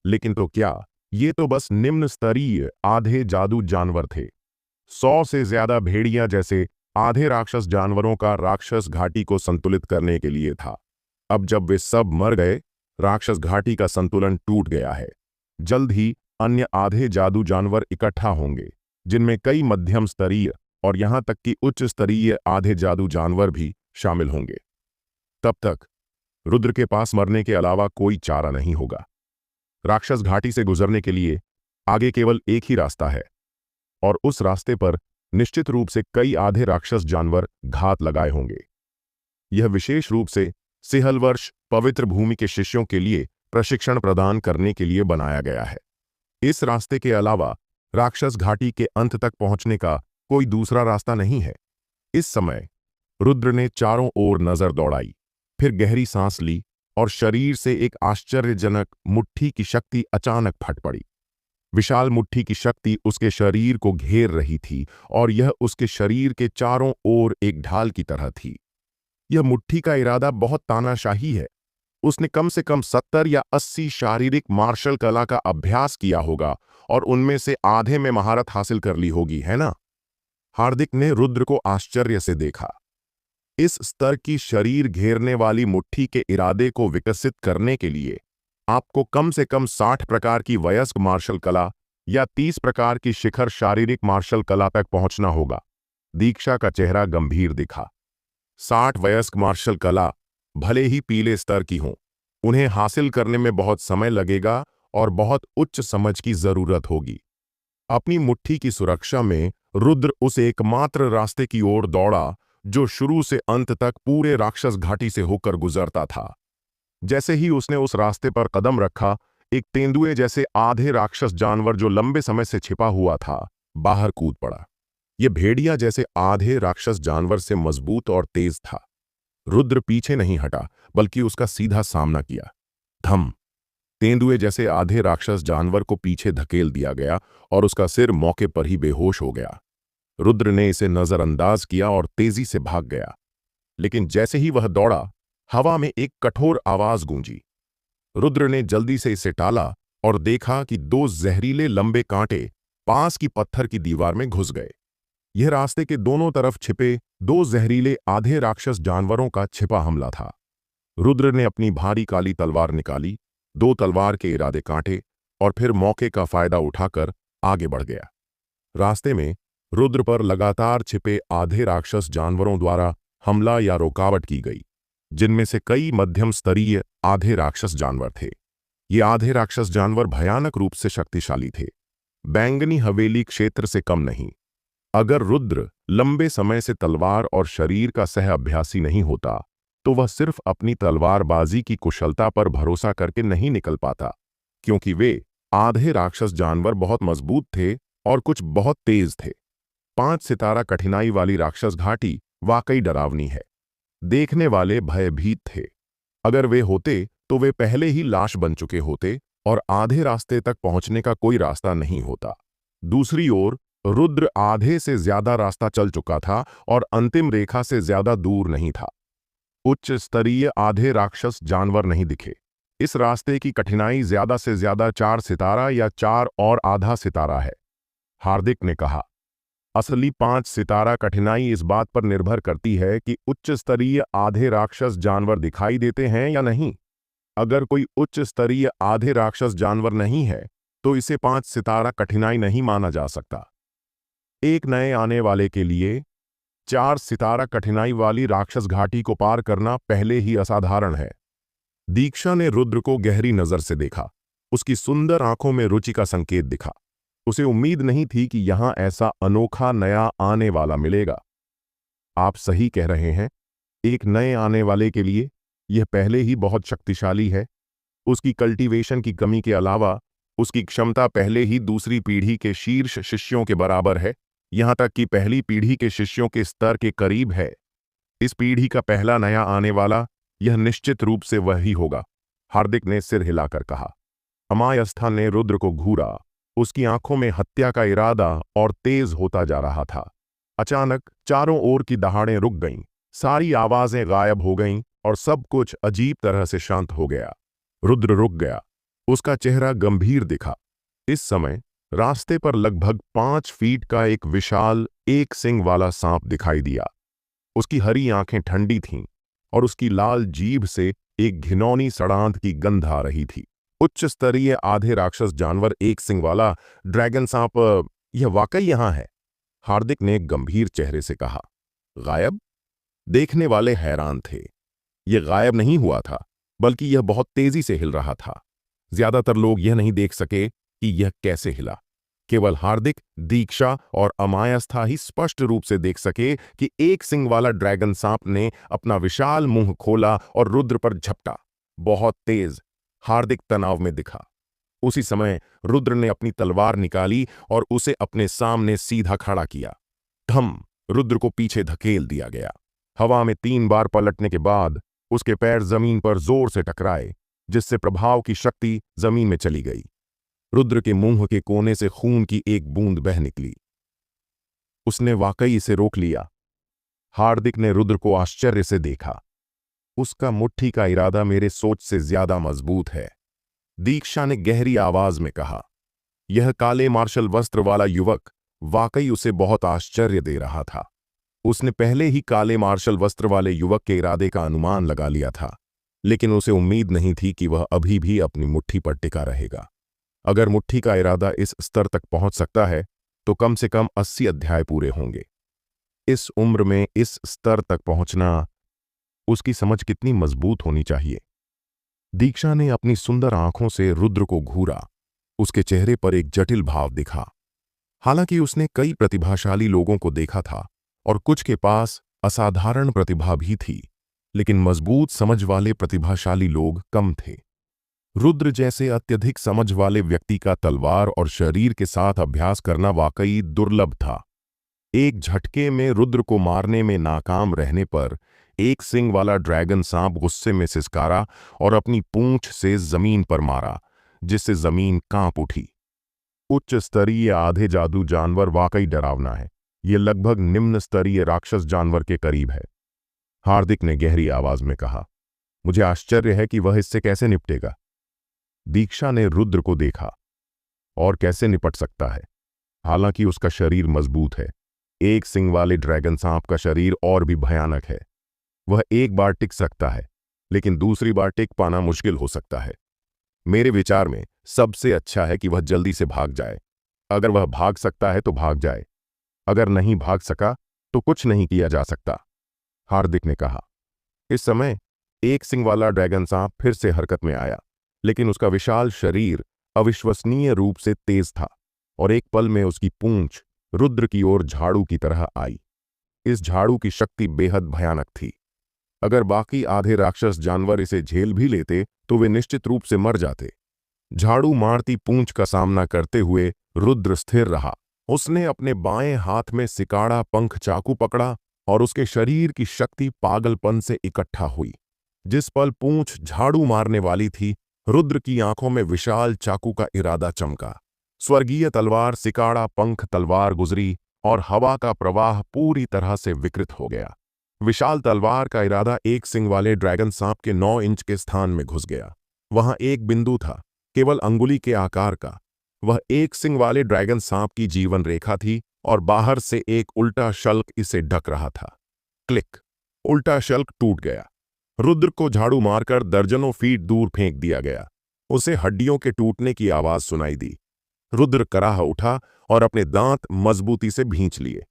लेकिन तो क्या, ये तो बस निम्न स्तरीय आधे जादू जानवर थे। 100 से ज्यादा भेड़िया जैसे आधे राक्षस जानवरों का राक्षस घाटी को संतुलित करने के लिए था। अब जब वे सब मर गए, राक्षस घाटी का संतुलन टूट गया है। जल्द ही अन्य आधे जादू जानवर इकट्ठा होंगे, जिनमें कई मध्यम स्तरीय और यहां तक कि उच्च स्तरीय आधे जादू जानवर भी शामिल होंगे। तब तक रुद्र के पास मरने के अलावा कोई चारा नहीं होगा। राक्षस घाटी से गुजरने के लिए आगे केवल एक ही रास्ता है, और उस रास्ते पर निश्चित रूप से कई आधे राक्षस जानवर घात लगाए होंगे। यह विशेष रूप से सिहलवर्ष पवित्र भूमि के शिष्यों के लिए प्रशिक्षण प्रदान करने के लिए बनाया गया है। इस रास्ते के अलावा राक्षस घाटी के अंत तक पहुंचने का कोई दूसरा रास्ता नहीं है। इस समय रुद्र ने चारों ओर नजर दौड़ाई, फिर गहरी सांस ली और शरीर से एक आश्चर्यजनक मुट्ठी की शक्ति अचानक फट पड़ी। विशाल मुट्ठी की शक्ति उसके शरीर को घेर रही थी और यह उसके शरीर के चारों ओर एक ढाल की तरह थी। यह मुट्ठी का इरादा बहुत तानाशाही है। उसने कम से कम 70 या 80 शारीरिक मार्शल कला का अभ्यास किया होगा और उनमें से आधे में महारत हासिल कर ली होगी, है ना? हार्दिक ने रुद्र को आश्चर्य से देखा। इस स्तर की शरीर घेरने वाली मुट्ठी के इरादे को विकसित करने के लिए आपको कम से कम 60 प्रकार की वयस्क मार्शल कला या 30 प्रकार की शिखर शारीरिक मार्शल कला तक पहुंचना होगा। दीक्षा का चेहरा गंभीर दिखा। 60 वयस्क मार्शल कला भले ही पीले स्तर की हों, उन्हें हासिल करने में बहुत समय लगेगा और बहुत उच्च समझ की जरूरत होगी। अपनी मुट्ठी की सुरक्षा में रुद्र उस एकमात्र रास्ते की ओर दौड़ा जो शुरू से अंत तक पूरे राक्षस घाटी से होकर गुजरता था। जैसे ही उसने उस रास्ते पर कदम रखा, एक तेंदुए जैसे आधे राक्षस जानवर जो लंबे समय से छिपा हुआ था, बाहर कूद पड़ा। यह भेड़िया जैसे आधे राक्षस जानवर से मजबूत और तेज था। रुद्र पीछे नहीं हटा, बल्कि उसका सीधा सामना किया। धम! तेंदुए जैसे आधे राक्षस जानवर को पीछे धकेल दिया गया और उसका सिर मौके पर ही बेहोश हो गया। रुद्र ने इसे नजरअंदाज किया और तेजी से भाग गया, लेकिन जैसे ही वह दौड़ा, हवा में एक कठोर आवाज गूंजी। रुद्र ने जल्दी से इसे टाला और देखा कि 2 जहरीले लंबे कांटे पास की पत्थर की दीवार में घुस गए। यह रास्ते के दोनों तरफ छिपे 2 जहरीले आधे राक्षस जानवरों का छिपा हमला था। रुद्र ने अपनी भारी काली तलवार निकाली, 2 तलवार के इरादे काटे और फिर मौके का फायदा उठाकर आगे बढ़ गया। रास्ते में रुद्र पर लगातार छिपे आधे राक्षस जानवरों द्वारा हमला या रुकावट की गई, जिनमें से कई मध्यम स्तरीय आधे राक्षस जानवर थे। ये आधे राक्षस जानवर भयानक रूप से शक्तिशाली थे, बैंगनी हवेली क्षेत्र से कम नहीं। अगर रुद्र लंबे समय से तलवार और शरीर का सह अभ्यासी नहीं होता, तो वह सिर्फ अपनी तलवारबाजी की कुशलता पर भरोसा करके नहीं निकल पाता, क्योंकि वे आधे राक्षस जानवर बहुत मजबूत थे और कुछ बहुत तेज थे। 5 सितारा कठिनाई वाली राक्षस घाटी वाकई डरावनी है। देखने वाले भयभीत थे। अगर वे होते तो वे पहले ही लाश बन चुके होते और आधे रास्ते तक पहुंचने का कोई रास्ता नहीं होता। दूसरी ओर रुद्र आधे से ज्यादा रास्ता चल चुका था और अंतिम रेखा से ज्यादा दूर नहीं था। उच्च स्तरीय आधे राक्षस जानवर नहीं दिखे। इस रास्ते की कठिनाई ज्यादा से ज्यादा 4 सितारा या 4 और आधा सितारा है। हार्दिक ने कहा, असली 5 सितारा कठिनाई इस बात पर निर्भर करती है कि उच्च स्तरीय आधे राक्षस जानवर दिखाई देते हैं या नहीं। अगर कोई उच्च स्तरीय आधे राक्षस जानवर नहीं है तो इसे 5 सितारा कठिनाई नहीं माना जा सकता। एक नए आने वाले के लिए 4 सितारा कठिनाई वाली राक्षस घाटी को पार करना पहले ही असाधारण है। दीक्षा ने रुद्र को गहरी नजर से देखा। उसकी सुंदर आंखों में रुचि का संकेत दिखा। उसे उम्मीद नहीं थी कि यहां ऐसा अनोखा नया आने वाला मिलेगा। आप सही कह रहे हैं, एक नए आने वाले के लिए यह पहले ही बहुत शक्तिशाली है। उसकी कल्टीवेशन की कमी के अलावा उसकी क्षमता पहले ही दूसरी पीढ़ी के शीर्ष शिष्यों के बराबर है, यहां तक कि पहली पीढ़ी के शिष्यों के स्तर के करीब है। इस पीढ़ी का पहला नया आने वाला यह निश्चित रूप से वही होगा, हार्दिक ने सिर हिलाकर कहा। अमायस्था ने रुद्र को घूरा। उसकी आंखों में हत्या का इरादा और तेज होता जा रहा था। अचानक चारों ओर की दहाड़ें रुक गईं, सारी आवाजें गायब हो गईं और सब कुछ अजीब तरह से शांत हो गया। रुद्र रुक गया। उसका चेहरा गंभीर दिखा। इस समय रास्ते पर लगभग 5 फीट का एक विशाल एक सींग वाला सांप दिखाई दिया। उसकी हरी आंखें ठंडी थीं और उसकी लाल जीभ से एक घिनौनी सड़ांध की गंध आ रही थी। उच्च स्तरीय आधे राक्षस जानवर एक सिंग वाला ड्रैगन सांप, यह वाकई यहां है, हार्दिक ने गंभीर चेहरे से कहा। गायब? देखने वाले हैरान थे। यह गायब नहीं हुआ था, बल्कि यह बहुत तेजी से हिल रहा था। ज्यादातर लोग यह नहीं देख सके कि यह कैसे हिला। केवल हार्दिक, दीक्षा और अमायस्था ही स्पष्ट रूप से देख सके कि एक सिंग वाला ड्रैगन सांप ने अपना विशाल मुंह खोला और रुद्र पर झपटा। बहुत तेज। हार्दिक तनाव में दिखा। उसी समय रुद्र ने अपनी तलवार निकाली और उसे अपने सामने सीधा खड़ा किया। धम! रुद्र को पीछे धकेल दिया गया। हवा में 3 बार पलटने के बाद उसके पैर जमीन पर जोर से टकराए, जिससे प्रभाव की शक्ति जमीन में चली गई। रुद्र के मुंह के कोने से खून की एक बूंद बह निकली। उसने वाकई इसे रोक लिया। हार्दिक ने रुद्र को आश्चर्य से देखा। उसका मुट्ठी का इरादा मेरे सोच से ज्यादा मजबूत है, दीक्षा ने गहरी आवाज में कहा। यह काले मार्शल वस्त्र वाला युवक वाकई उसे बहुत आश्चर्य दे रहा था। उसने पहले ही काले मार्शल वस्त्र वाले युवक के इरादे का अनुमान लगा लिया था, लेकिन उसे उम्मीद नहीं थी कि वह अभी भी अपनी मुट्ठी पर टिका रहेगा। अगर मुट्ठी का इरादा इस स्तर तक पहुंच सकता है तो कम से कम 80 अध्याय पूरे होंगे। इस उम्र में इस स्तर तक पहुंचना, उसकी समझ कितनी मजबूत होनी चाहिए। दीक्षा ने अपनी सुंदर आंखों से रुद्र को घूरा। उसके चेहरे पर एक जटिल भाव दिखा। हालांकि उसने कई प्रतिभाशाली लोगों को देखा था और कुछ के पास असाधारण प्रतिभा भी थी, लेकिन मजबूत समझ वाले प्रतिभाशाली लोग कम थे। रुद्र जैसे अत्यधिक समझ वाले व्यक्ति का तलवार और शरीर के साथ अभ्यास करना वाकई दुर्लभ था। एक झटके में रुद्र को मारने में नाकाम रहने पर एक सिंग वाला ड्रैगन सांप गुस्से में सिसकारा और अपनी पूंछ से जमीन पर मारा, जिससे जमीन कांप उठी। उच्च स्तरीय आधे जादू जानवर वाकई डरावना है। यह लगभग निम्न स्तरीय राक्षस जानवर के करीब है, हार्दिक ने गहरी आवाज में कहा। मुझे आश्चर्य है कि वह इससे कैसे निपटेगा। दीक्षा ने रुद्र को देखा। और कैसे निपट सकता है? हालांकि उसका शरीर मजबूत है। एक सिंग वाले ड्रैगन सांप का शरीर और भी भयानक है। वह एक बार टिक सकता है, लेकिन दूसरी बार टिक पाना मुश्किल हो सकता है। मेरे विचार में सबसे अच्छा है कि वह जल्दी से भाग जाए। अगर वह भाग सकता है तो भाग जाए, अगर नहीं भाग सका तो कुछ नहीं किया जा सकता, हार्दिक ने कहा। इस समय एक सिंग वाला ड्रैगन सांप फिर से हरकत में आया, लेकिन उसका विशाल शरीर अविश्वसनीय रूप से तेज था और एक पल में उसकी पूंछ रुद्र की ओर झाड़ू की तरह आई। इस झाड़ू की शक्ति बेहद भयानक थी। अगर बाकी आधे राक्षस जानवर इसे झेल भी लेते तो वे निश्चित रूप से मर जाते। झाड़ू मारती पूंछ का सामना करते हुए रुद्र स्थिर रहा। उसने अपने बाएं हाथ में सिकाड़ा पंख चाकू पकड़ा और उसके शरीर की शक्ति पागलपन से इकट्ठा हुई। जिस पल पूंछ झाड़ू मारने वाली थी, रुद्र की आंखों में विशाल चाकू का इरादा चमका। स्वर्गीय तलवार सिकाड़ा पंख तलवार गुजरी और हवा का प्रवाह पूरी तरह से विकृत हो गया। विशाल तलवार का इरादा एक सिंग वाले ड्रैगन सांप के 9 इंच के स्थान में घुस गया। वहां एक बिंदु था, केवल अंगुली के आकार का। वह एक सिंग वाले ड्रैगन सांप की जीवन रेखा थी और बाहर से एक उल्टा शल्क इसे ढक रहा था। क्लिक! उल्टा शल्क टूट गया। रुद्र को झाड़ू मारकर दर्जनों फीट दूर फेंक दिया गया। उसे हड्डियों के टूटने की आवाज सुनाई दी। रुद्र कराह उठा और अपने दांत मजबूती से भींच लिए।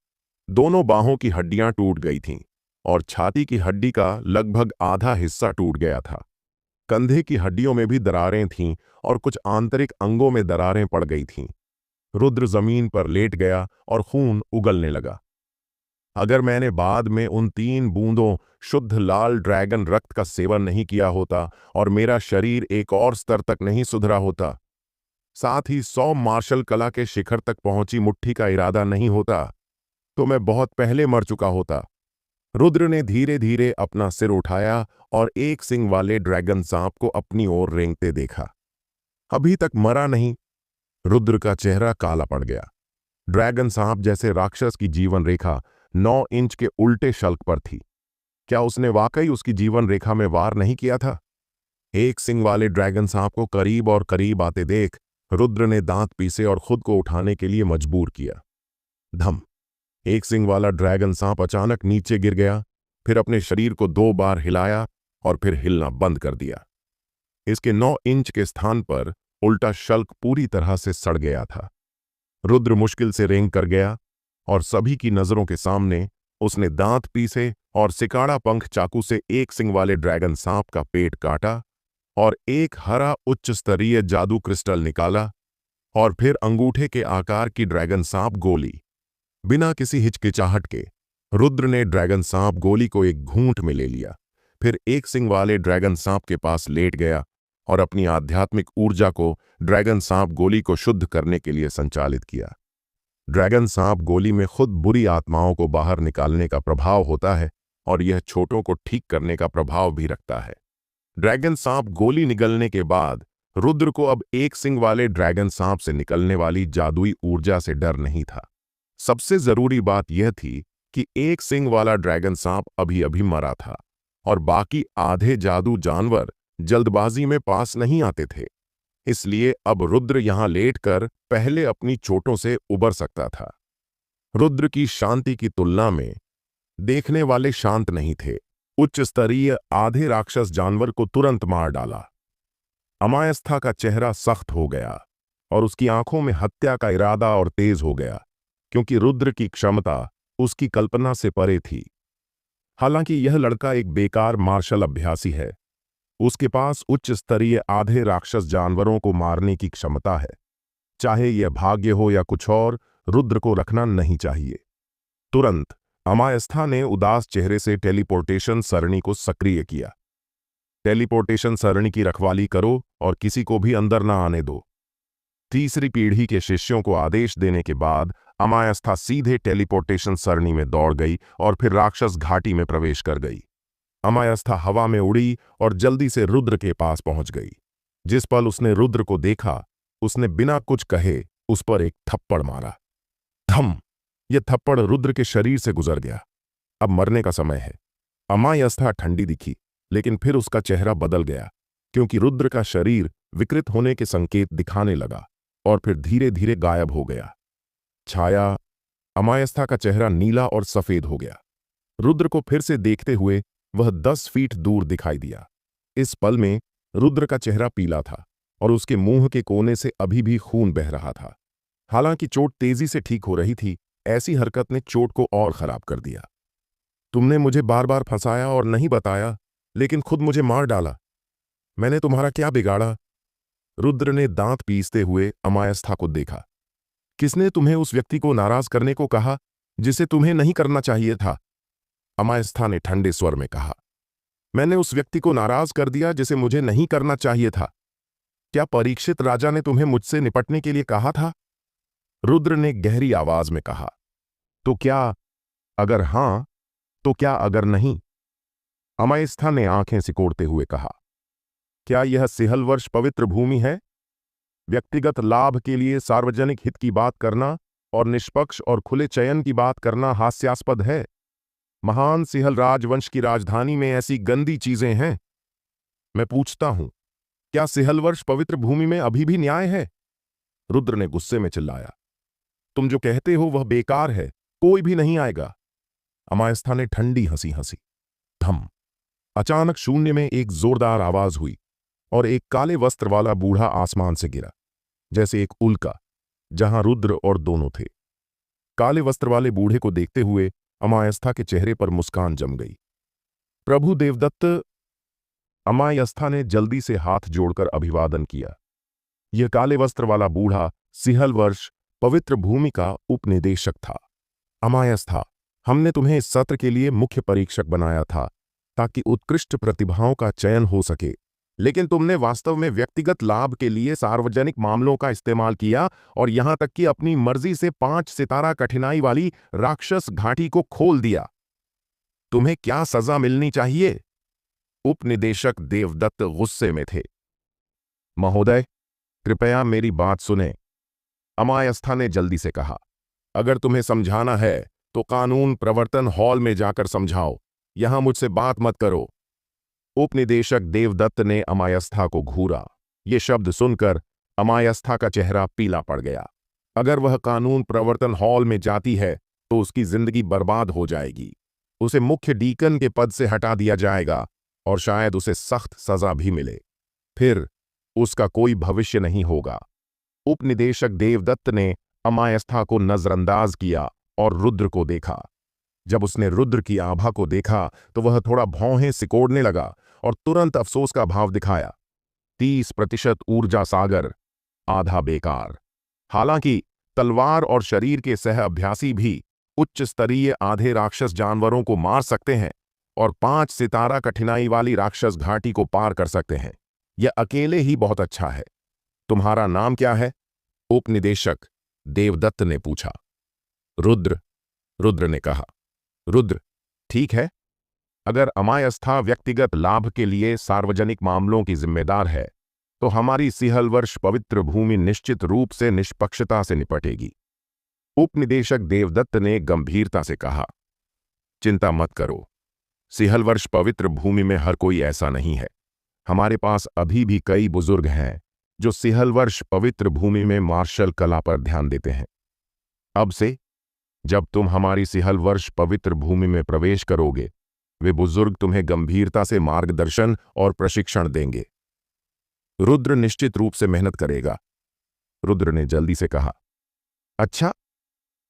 दोनों बाहों की हड्डियां टूट गई थीं और छाती की हड्डी का लगभग आधा हिस्सा टूट गया था। कंधे की हड्डियों में भी दरारें थीं और कुछ आंतरिक अंगों में दरारें पड़ गई थीं। रुद्र जमीन पर लेट गया और खून उगलने लगा। अगर मैंने बाद में उन 3 बूंदों शुद्ध लाल ड्रैगन रक्त का सेवन नहीं किया होता और मेरा शरीर एक और स्तर तक नहीं सुधरा होता, साथ ही 100 मार्शल कला के शिखर तक पहुंची मुट्ठी का इरादा नहीं होता, तो मैं बहुत पहले मर चुका होता। रुद्र ने धीरे धीरे अपना सिर उठाया और एक सिंग वाले ड्रैगन सांप को अपनी ओर रेंगते देखा। अभी तक मरा नहीं। रुद्र का चेहरा काला पड़ गया। ड्रैगन सांप जैसे राक्षस की जीवन रेखा 9 इंच के उल्टे शल्क पर थी। क्या उसने वाकई उसकी जीवन रेखा में वार नहीं किया था? एक सिंग वाले ड्रैगन सांप को करीब और करीब आते देख रुद्र ने दांत पीसे और खुद को उठाने के लिए मजबूर किया। धम! एक सिंग वाला ड्रैगन सांप अचानक नीचे गिर गया, फिर अपने शरीर को 2 बार हिलाया और फिर हिलना बंद कर दिया। इसके 9 इंच के स्थान पर उल्टा शल्क पूरी तरह से सड़ गया था। रुद्र मुश्किल से रेंग कर गया और सभी की नजरों के सामने उसने दांत पीसे और सिकाड़ा पंख चाकू से एक सिंग वाले ड्रैगन सांप का पेट काटा और एक हरा उच्च स्तरीय जादू क्रिस्टल निकाला और फिर अंगूठे के आकार की ड्रैगन सांप गोली। बिना किसी हिचकिचाहट के रुद्र ने ड्रैगन सांप गोली को एक घूंट में ले लिया, फिर एक सिंग वाले ड्रैगन सांप के पास लेट गया और अपनी आध्यात्मिक ऊर्जा को ड्रैगन सांप गोली को शुद्ध करने के लिए संचालित किया। ड्रैगन सांप गोली में खुद बुरी आत्माओं को बाहर निकालने का प्रभाव होता है और यह छोटों को ठीक करने का प्रभाव भी रखता है। ड्रैगन सांप गोली निगलने के बाद रुद्र को अब एक सिंग वाले ड्रैगन सांप से निकलने वाली जादुई ऊर्जा से डर नहीं था। सबसे जरूरी बात यह थी कि एक सिंग वाला ड्रैगन सांप अभी अभी मरा था और बाकी आधे जादू जानवर जल्दबाजी में पास नहीं आते थे। इसलिए अब रुद्र यहां लेटकर पहले अपनी चोटों से उबर सकता था। रुद्र की शांति की तुलना में देखने वाले शांत नहीं थे। उच्च स्तरीय आधे राक्षस जानवर को तुरंत मार डाला। अमायस्था का चेहरा सख्त हो गया और उसकी आंखों में हत्या का इरादा और तेज हो गया, क्योंकि रुद्र की क्षमता उसकी कल्पना से परे थी। हालांकि यह लड़का एक बेकार मार्शल अभ्यासी है, उसके पास उच्च स्तरीय आधे राक्षस जानवरों को मारने की क्षमता है। चाहे यह भाग्य हो या कुछ और, रुद्र को रखना नहीं चाहिए। तुरंत अमायस्था ने उदास चेहरे से टेलीपोर्टेशन सरणी को सक्रिय किया। टेलीपोर्टेशन सरणी की रखवाली करो और किसी को भी अंदर ना आने दो। तीसरी पीढ़ी के शिष्यों को आदेश देने के बाद अमायस्था सीधे टेलीपोर्टेशन सरणी में दौड़ गई और फिर राक्षस घाटी में प्रवेश कर गई। अमायस्था हवा में उड़ी और जल्दी से रुद्र के पास पहुंच गई। जिस पल उसने रुद्र को देखा, उसने बिना कुछ कहे उस पर एक थप्पड़ मारा। धम! यह थप्पड़ रुद्र के शरीर से गुजर गया। अब मरने का समय है। अमायस्था ठंडी दिखी, लेकिन फिर उसका चेहरा बदल गया, क्योंकि रुद्र का शरीर विकृत होने के संकेत दिखाने लगा और फिर धीरे धीरे गायब हो गया। छाया। अमायस्था का चेहरा नीला और सफेद हो गया। रुद्र को फिर से देखते हुए वह 10 फीट दूर दिखाई दिया। इस पल में रुद्र का चेहरा पीला था और उसके मुंह के कोने से अभी भी खून बह रहा था। हालांकि चोट तेजी से ठीक हो रही थी, ऐसी हरकत ने चोट को और खराब कर दिया। तुमने मुझे बार बार फंसाया और नहीं बताया, लेकिन खुद मुझे मार डाला। मैंने तुम्हारा क्या बिगाड़ा? रुद्र ने दांत पीसते हुए अमायस्था को देखा। किसने तुम्हें उस व्यक्ति को नाराज करने को कहा जिसे तुम्हें नहीं करना चाहिए था? अमायस्था ने ठंडे स्वर में कहा। मैंने उस व्यक्ति को नाराज कर दिया जिसे मुझे नहीं करना चाहिए था। क्या परीक्षित राजा ने तुम्हें मुझसे निपटने के लिए कहा था? रुद्र ने गहरी आवाज में कहा। तो क्या अगर हां, तो क्या अगर नहीं? अमायस्था ने आंखें सिकोड़ते हुए कहा। क्या यह सिहलवर्ष पवित्र भूमि है? व्यक्तिगत लाभ के लिए सार्वजनिक हित की बात करना और निष्पक्ष और खुले चयन की बात करना हास्यास्पद है। महान सिहल राजवंश की राजधानी में ऐसी गंदी चीजें हैं। मैं पूछता हूं, क्या सिहलवर्ष पवित्र भूमि में अभी भी न्याय है? रुद्र ने गुस्से में चिल्लाया। तुम जो कहते हो वह बेकार है, कोई भी नहीं आएगा। अमायस्था ने ठंडी हंसी हंसी। धम। अचानक शून्य में एक जोरदार आवाज हुई और एक काले वस्त्र वाला बूढ़ा आसमान से गिरा, जैसे एक उल्का, जहां रुद्र और दोनों थे। काले वस्त्र वाले बूढ़े को देखते हुए अमायस्था के चेहरे पर मुस्कान जम गई। प्रभु देवदत्त। अमायस्था ने जल्दी से हाथ जोड़कर अभिवादन किया। यह काले वस्त्र वाला बूढ़ा सिहलवर्ष पवित्र भूमि का उपनिदेशक था। अमायस्था, हमने तुम्हें इस सत्र के लिए मुख्य परीक्षक बनाया था ताकि उत्कृष्ट प्रतिभाओं का चयन हो सके, लेकिन तुमने वास्तव में व्यक्तिगत लाभ के लिए सार्वजनिक मामलों का इस्तेमाल किया और यहां तक कि अपनी मर्जी से 5 सितारा कठिनाई वाली राक्षस घाटी को खोल दिया। तुम्हें क्या सजा मिलनी चाहिए? उपनिदेशक देवदत्त गुस्से में थे। महोदय, कृपया मेरी बात सुने, अमायस्था ने जल्दी से कहा। अगर तुम्हें समझाना है तो कानून प्रवर्तन हॉल में जाकर समझाओ, यहां मुझसे बात मत करो। उपनिदेशक देवदत्त ने अमायस्था को घूरा। ये शब्द सुनकर अमायस्था का चेहरा पीला पड़ गया। अगर वह कानून प्रवर्तन हॉल में जाती है तो उसकी जिंदगी बर्बाद हो जाएगी। उसे मुख्य डीकन के पद से हटा दिया जाएगा और शायद उसे सख्त सजा भी मिले। फिर उसका कोई भविष्य नहीं होगा। उपनिदेशक देवदत्त ने अमायस्था को नजरअंदाज किया और रुद्र को देखा। जब उसने रुद्र की आभा को देखा तो वह थोड़ा भौहें सिकोड़ने लगा और तुरंत अफसोस का भाव दिखाया। 30% ऊर्जा सागर, आधा बेकार। हालांकि तलवार और शरीर के सह अभ्यासी भी उच्च स्तरीय आधे राक्षस जानवरों को मार सकते हैं और 5 सितारा कठिनाई वाली राक्षस घाटी को पार कर सकते हैं। यह अकेले ही बहुत अच्छा है। तुम्हारा नाम क्या है? उपनिदेशक देवदत्त ने पूछा। रुद्र, रुद्र ने कहा। रुद्र, ठीक है। अगर अमायस्था व्यक्तिगत लाभ के लिए सार्वजनिक मामलों की जिम्मेदार है तो हमारी सिहलवर्ष पवित्र भूमि निश्चित रूप से निष्पक्षता से निपटेगी। उपनिदेशक देवदत्त ने गंभीरता से कहा। चिंता मत करो, सिहलवर्ष पवित्र भूमि में हर कोई ऐसा नहीं है। हमारे पास अभी भी कई बुजुर्ग हैं जो सिहलवर्ष पवित्र भूमि में मार्शल कला पर ध्यान देते हैं। अब से जब तुम हमारी सिहलवर्ष पवित्र भूमि में प्रवेश करोगे, वे बुजुर्ग तुम्हें गंभीरता से मार्गदर्शन और प्रशिक्षण देंगे। रुद्र निश्चित रूप से मेहनत करेगा, रुद्र ने जल्दी से कहा। अच्छा।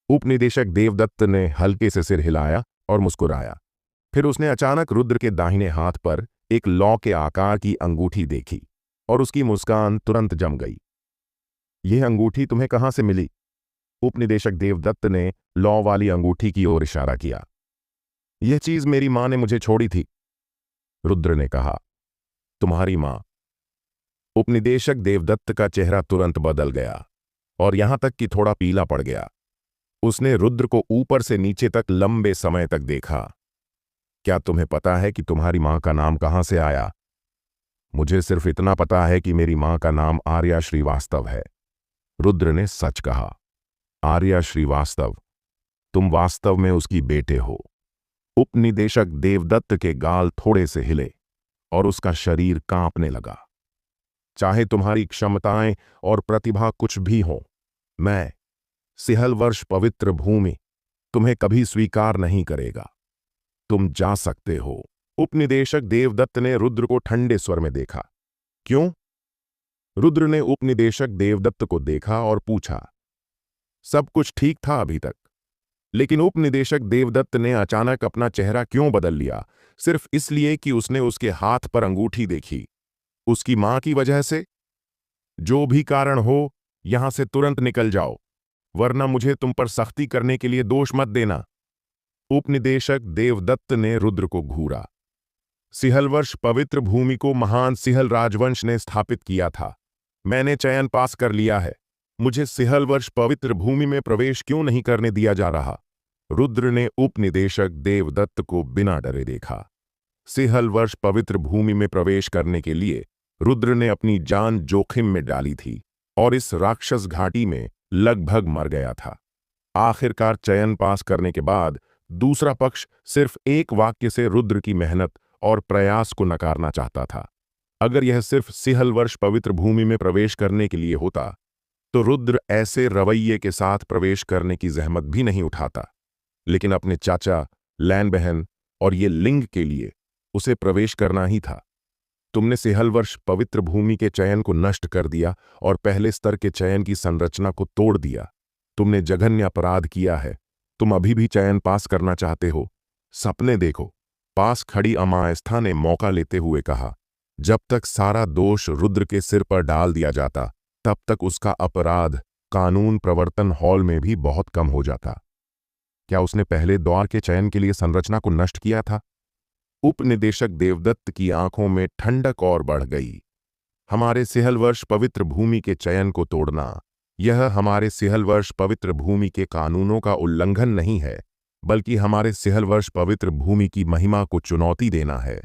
उपनिदेशक देवदत्त ने हल्के से सिर हिलाया और मुस्कुराया। फिर उसने अचानक रुद्र के दाहिने हाथ पर एक लौ के आकार की अंगूठी देखी और उसकी मुस्कान तुरंत जम गई। यह अंगूठी तुम्हें कहां से मिली? उपनिदेशक देवदत्त ने लौ वाली अंगूठी की ओर इशारा किया। यह चीज मेरी मां ने मुझे छोड़ी थी, रुद्र ने कहा। तुम्हारी मां? उपनिदेशक देवदत्त का चेहरा तुरंत बदल गया और यहां तक कि थोड़ा पीला पड़ गया। उसने रुद्र को ऊपर से नीचे तक लंबे समय तक देखा। क्या तुम्हें पता है कि तुम्हारी मां का नाम कहां से आया? मुझे सिर्फ इतना पता है कि मेरी मां का नाम आर्या श्रीवास्तव है, रुद्र ने सच कहा। आर्या श्रीवास्तव, तुम वास्तव में उसकी बेटे हो। उपनिदेशक देवदत्त के गाल थोड़े से हिले और उसका शरीर कांपने लगा। चाहे तुम्हारी क्षमताएं और प्रतिभा कुछ भी हो, मैं सिहलवर्ष पवित्र भूमि तुम्हें कभी स्वीकार नहीं करेगा। तुम जा सकते हो। उपनिदेशक देवदत्त ने रुद्र को ठंडे स्वर में देखा। क्यों? रुद्र ने उपनिदेशक देवदत्त को देखा और पूछा। सब कुछ ठीक था अभी तक, लेकिन उपनिदेशक देवदत्त ने अचानक अपना चेहरा क्यों बदल लिया? सिर्फ इसलिए कि उसने उसके हाथ पर अंगूठी देखी। उसकी मां की वजह से? जो भी कारण हो, यहां से तुरंत निकल जाओ, वरना मुझे तुम पर सख्ती करने के लिए दोष मत देना। उपनिदेशक देवदत्त ने रुद्र को घूरा। सिहलवर्ष पवित्र भूमि को महान सिहल राजवंश ने स्थापित किया था। मैंने चयन पास कर लिया है। मुझे सिहल वर्ष पवित्र भूमि में प्रवेश क्यों नहीं करने दिया जा रहा? रुद्र ने उपनिदेशक देवदत्त को बिना डरे देखा। सिहल वर्ष पवित्र भूमि में प्रवेश करने के लिए रुद्र ने अपनी जान जोखिम में डाली थी और इस राक्षस घाटी में लगभग मर गया था। आखिरकार चयन पास करने के बाद दूसरा पक्ष सिर्फ एक वाक्य से रुद्र की मेहनत और प्रयास को नकारना चाहता था। अगर यह सिर्फ सिहल वर्ष पवित्र भूमि में प्रवेश करने के लिए होता तो रुद्र ऐसे रवैये के साथ प्रवेश करने की जहमत भी नहीं उठाता। लेकिन अपने चाचा, लैन बहन और ये लिंग के लिए उसे प्रवेश करना ही था। तुमने सिहल वर्ष पवित्र भूमि के चयन को नष्ट कर दिया और पहले स्तर के चयन की संरचना को तोड़ दिया। तुमने जघन्य अपराध किया है। तुम अभी भी चयन पास करना चाहते हो? सपने देखो। पास खड़ी अमायस्था ने मौका लेते हुए कहा। जब तक सारा दोष रुद्र के सिर पर डाल दिया जाता तब तक उसका अपराध कानून प्रवर्तन हॉल में भी बहुत कम हो जाता। क्या उसने पहले दौर के चयन के लिए संरचना को नष्ट किया था? उपनिदेशक देवदत्त की आंखों में ठंडक और बढ़ गई। हमारे सिहल वर्ष पवित्र भूमि के चयन को तोड़ना, यह हमारे सिहल वर्ष पवित्र भूमि के कानूनों का उल्लंघन नहीं है, बल्कि हमारे सिहल वर्ष पवित्र भूमि की महिमा को चुनौती देना है।